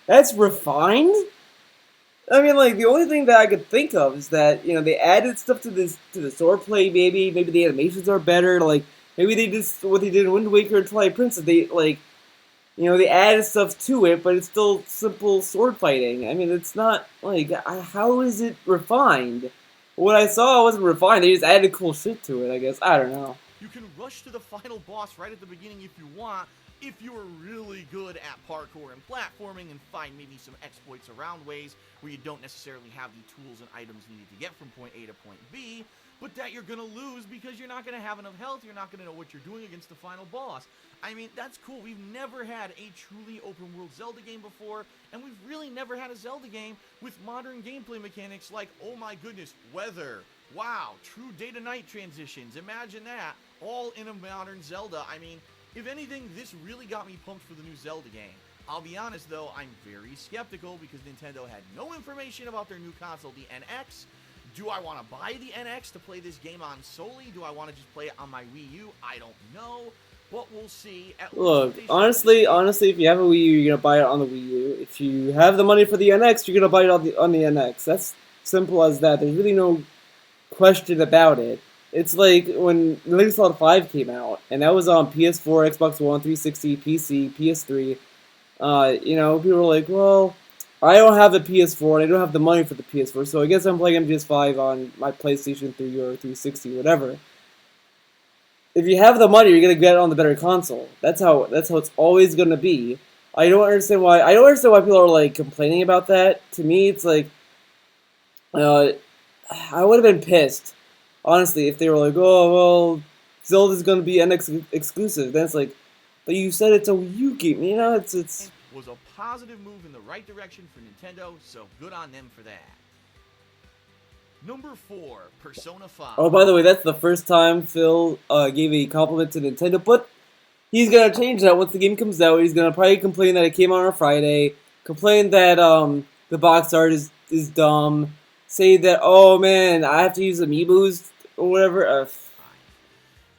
That's refined? I mean, like, the only thing that I could think of is that, they added stuff to the swordplay, maybe the animations are better, like, maybe they did what they did in Wind Waker and Twilight Princess, they added stuff to it, but it's still simple sword fighting. I mean, it's not, like, how is it refined? What I saw wasn't refined, they just added cool shit to it, I guess, I don't know. You can rush to the final boss right at the beginning if you want, if you are really good at parkour and platforming and find maybe some exploits around ways where you don't necessarily have the tools and items needed to get from point A to point B, but that you're going to lose because you're not going to have enough health, you're not going to know what you're doing against the final boss. I mean, that's cool. We've never had a truly open-world Zelda game before, and we've really never had a Zelda game with modern gameplay mechanics like, oh my goodness, weather. Wow, true day-to-night transitions. Imagine that, all in a modern Zelda. I mean, if anything, this really got me pumped for the new Zelda game. I'll be honest, though, I'm very skeptical because Nintendo had no information about their new console, the NX. Do I want to buy the NX to play this game on solely? Do I want to just play it on my Wii U? I don't know, but we'll see. Look, honestly, if you have a Wii U, you're going to buy it on the Wii U. If you have the money for the NX, you're going to buy it on the NX. That's simple as that. There's really no question about it. It's like when Metal Gear Solid 5 came out, and that was on PS4, Xbox One, 360, PC, PS3. People were like, well, I don't have the PS4 and I don't have the money for the PS4, so I guess I'm playing MGS5 on my PlayStation 3 or 360, whatever. If you have the money, you're gonna get it on the better console. That's how it's always gonna be. I don't understand why people are like complaining about that. To me, it's like uh, I would have been pissed, honestly, if they were like, oh well, Zelda's gonna be NX exclusive. Then it's like, but you said it's a Wii U game. You know, it's. Was a positive move in the right direction for Nintendo, so good on them for that. Number 4, Persona 5. Oh, by the way, that's the first time Phil gave a compliment to Nintendo, but he's gonna change that once the game comes out. He's gonna probably complain that it came out on a Friday, complain that the box art is dumb, say that, oh man, I have to use amiibos or whatever.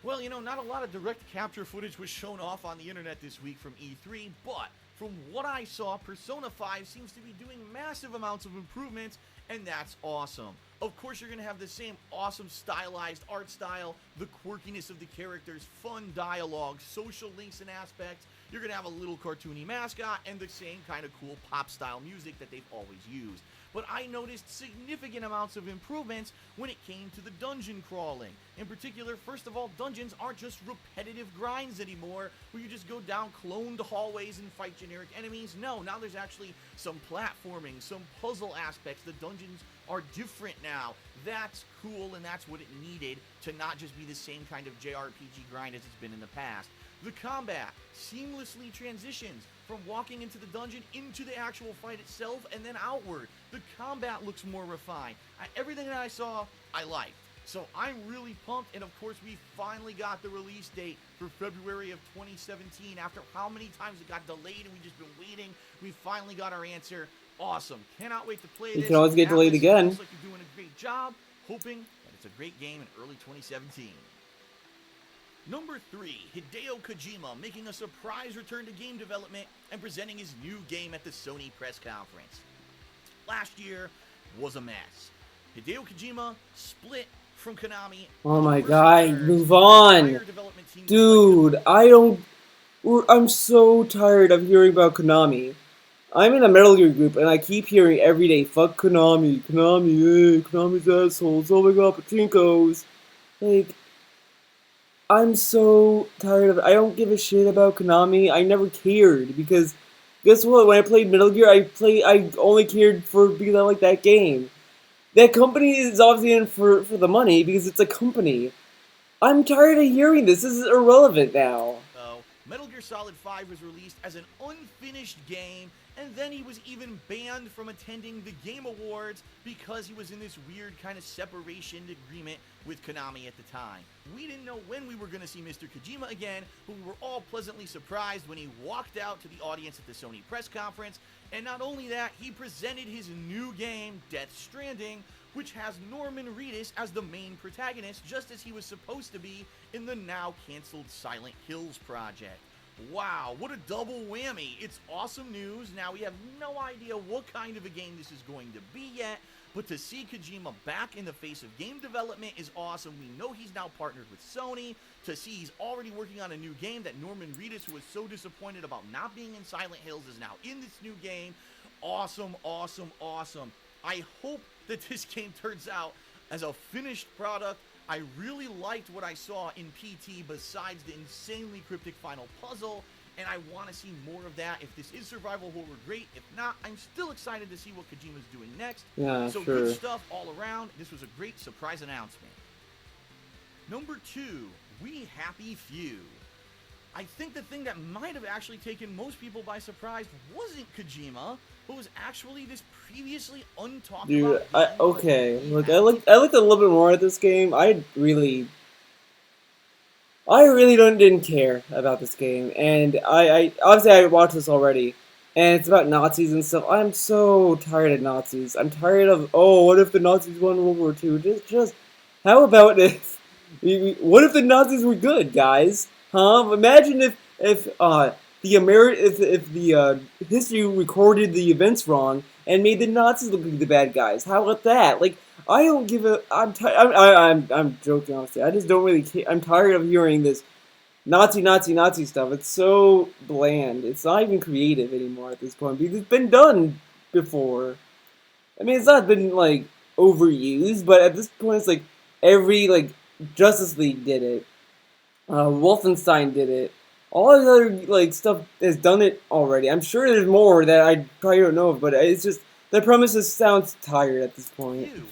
Well, you know, not a lot of direct capture footage was shown off on the internet this week from E3, but from what I saw, Persona 5 seems to be doing massive amounts of improvements, and that's awesome. Of course, you're going to have the same awesome stylized art style, the quirkiness of the characters, fun dialogue, social links and aspects. You're going to have a little cartoony mascot and the same kind of cool pop-style music that they've always used. But I noticed significant amounts of improvements when it came to the dungeon crawling. In particular, first of all, dungeons aren't just repetitive grinds anymore, where you just go down cloned hallways and fight generic enemies. No, now there's actually some platforming, some puzzle aspects. The dungeons are different now. That's cool, and that's what it needed to not just be the same kind of JRPG grind as it's been in the past. The combat seamlessly transitions from walking into the dungeon into the actual fight itself and then outward. The combat looks more refined. Everything that I saw, I liked. So I'm really pumped, and of course we finally got the release date for February of 2017. After how many times it got delayed and we've just been waiting, we finally got our answer. Awesome. Cannot wait to play this. You can always get delayed again. Looks like you're doing a great job. Hoping that it's a great game in early 2017. Number 3, Hideo Kojima making a surprise return to game development and presenting his new game at the Sony press conference. Last year was a mess. Hideo Kojima split from Konami. Oh my god, move on. Dude, I'm so tired of hearing about Konami. I'm in a Metal Gear group and I keep hearing every day, fuck Konami, Konami's assholes, oh my god, pachinkos. Like, I'm so tired of it. I don't give a shit about Konami. I never cared because guess what? When I played Metal Gear, I only cared because I like that game. That company is obviously in for the money because it's a company. I'm tired of hearing this. This is irrelevant now. Metal Gear Solid 5 was released as an unfinished game, and then he was even banned from attending the Game Awards because he was in this weird kind of separation agreement with Konami at the time. We didn't know when we were going to see Mr. Kojima again, but we were all pleasantly surprised when he walked out to the audience at the Sony press conference, and not only that, he presented his new game, Death Stranding, which has Norman Reedus as the main protagonist, just as he was supposed to be in the now-canceled Silent Hills project. Wow, what a double whammy. It's awesome news. Now, we have no idea what kind of a game this is going to be yet, but to see Kojima back in the face of game development is awesome. We know he's now partnered with Sony. To see he's already working on a new game, that Norman Reedus, who was so disappointed about not being in Silent Hills, is now in this new game. Awesome, awesome, awesome. I hope that this game turns out as a finished product. I really liked what I saw in PT besides the insanely cryptic final puzzle, and I want to see more of that. If this is survival horror, great. If not, I'm still excited to see what Kojima's doing next. Yeah, so sure. Good stuff all around. This was a great surprise announcement. Number 2, We Happy Few. I think the thing that might have actually taken most people by surprise wasn't Kojima, but was actually this previously untalked Dude, about okay. Look, I looked a little bit more at this game. I really didn't care about this game, and I obviously I watched this already, and it's about Nazis and stuff. I'm so tired of Nazis. I'm tired of what if the Nazis won World War II? Just how about if what if the Nazis were good, guys? Huh? Imagine if the history recorded the events wrong and made the Nazis look like the bad guys. How about that? Like, I don't give a. I'm joking, honestly. I just don't really care. I'm tired of hearing this Nazi stuff. It's so bland. It's not even creative anymore at this point because it's been done before. I mean, it's not been like overused, but at this point, it's like every like Justice League did it, Wolfenstein did it. All the other like stuff has done it already. I'm sure there's more that I probably don't know of, but it's just the premise just sounds tired at this point. Ew.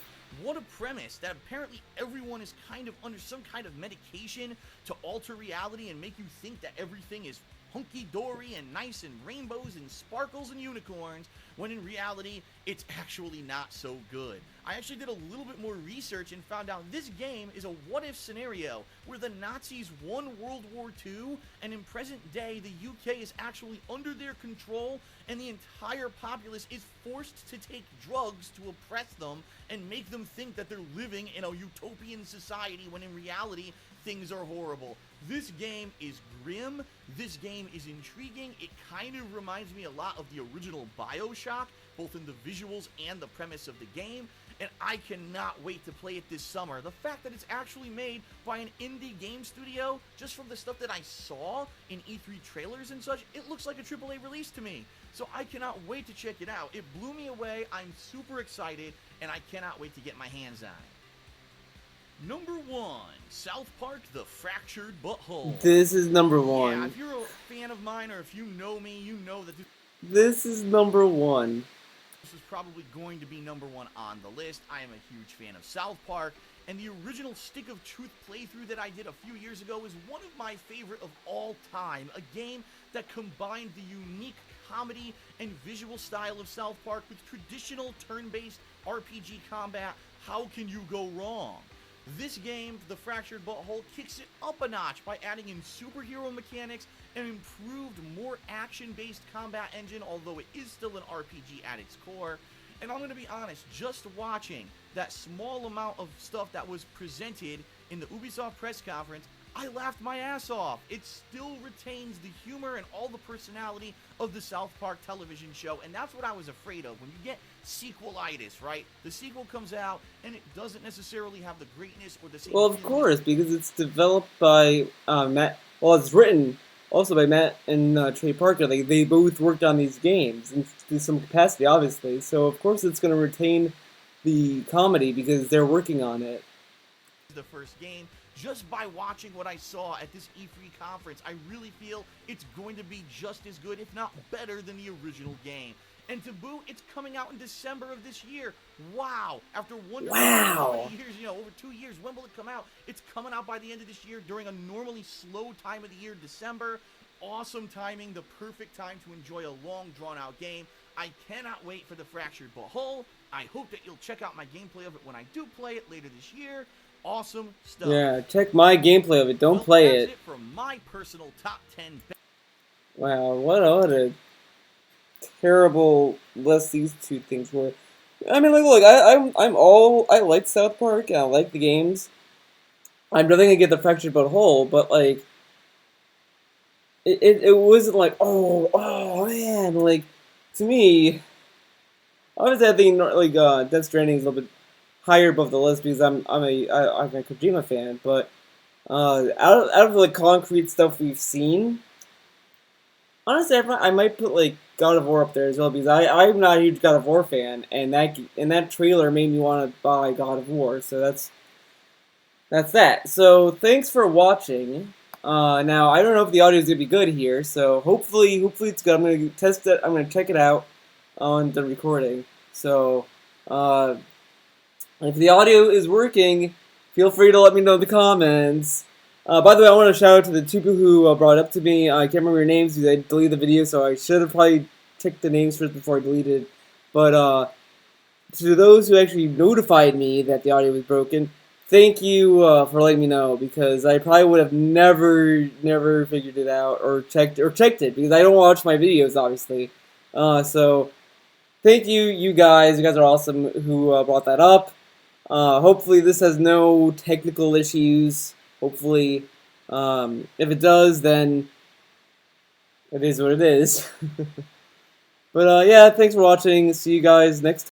What a premise that apparently everyone is kind of under some kind of medication to alter reality and make you think that everything is hunky-dory and nice and rainbows and sparkles and unicorns, when in reality, it's actually not so good. I actually did a little bit more research and found out this game is a what-if scenario where the Nazis won World War II, and in present day, the UK is actually under their control, and the entire populace is forced to take drugs to oppress them and make them think that they're living in a utopian society, when in reality, things are horrible. This game is grim, this game is intriguing, it kind of reminds me a lot of the original BioShock, both in the visuals and the premise of the game, and I cannot wait to play it this summer. The fact that it's actually made by an indie game studio, just from the stuff that I saw in E3 trailers and such, it looks like a AAA release to me. So I cannot wait to check it out. It blew me away, I'm super excited, and I cannot wait to get my hands on it. Number 1, South Park: The Fractured Butthole. This is number 1. Yeah, if you're a fan of mine or if you know me, you know that this is number 1. This is probably going to be number 1 on the list. I am a huge fan of South Park, and the original Stick of Truth playthrough that I did a few years ago is one of my favorite of all time. A game that combined the unique comedy and visual style of South Park with traditional turn-based RPG combat. How can you go wrong? This game, The Fractured Butthole, kicks it up a notch by adding in superhero mechanics and improved, more action-based combat engine, although it is still an RPG at its core. And I'm going to be honest, just watching that small amount of stuff that was presented in the Ubisoft press conference, I laughed my ass off. It still retains the humor and all the personality of the South Park television show, and that's what I was afraid of. When you get sequelitis, right? The sequel comes out, and it doesn't necessarily have the greatness or the same... Well, of course, because it's developed by Matt... Well, it's written also by Matt and Trey Parker. Like, they both worked on these games in some capacity, obviously. So, of course, it's going to retain the comedy because they're working on it. The first game... Just by watching what I saw at this E3 conference, I really feel it's going to be just as good, if not better, than the original game. And to boot, it's coming out in December of this year. Wow! After years, over 2 years, when will it come out? It's coming out by the end of this year during a normally slow time of the year, December. Awesome timing, the perfect time to enjoy a long, drawn-out game. I cannot wait for The Fractured Butthole. I hope that you'll check out my gameplay of it when I do play it later this year. Awesome stuff. Yeah, check my gameplay of it. Don't play it. That's it for my personal top 10. Wow, what a terrible list these two things were. I mean, like, look, I like South Park and I like the games. I'm definitely gonna get The Fractured Butthole, but like, it wasn't like, oh man, like, to me, obviously I think like Death Stranding is a little bit higher above the list because I'm a Kojima fan, but out of the concrete stuff we've seen, honestly, I might put like God of War up there as well because I'm not a huge God of War fan, and that trailer made me want to buy God of War, so that's that. So thanks for watching. Now I don't know if the audio is gonna be good here, so hopefully it's good. I'm gonna test it. I'm gonna check it out on the recording. So if the audio is working, feel free to let me know in the comments. By the way, I want to shout out to the two people who brought it up to me. I can't remember your names because I deleted the video, so I should have probably checked the names first before I deleted. But to those who actually notified me that the audio was broken, thank you for letting me know, because I probably would have never figured it out or checked it because I don't watch my videos, obviously. So thank you, you guys. You guys are awesome who brought that up. Hopefully this has no technical issues. Hopefully, if it does, then it is what it is. But yeah, thanks for watching. See you guys next time.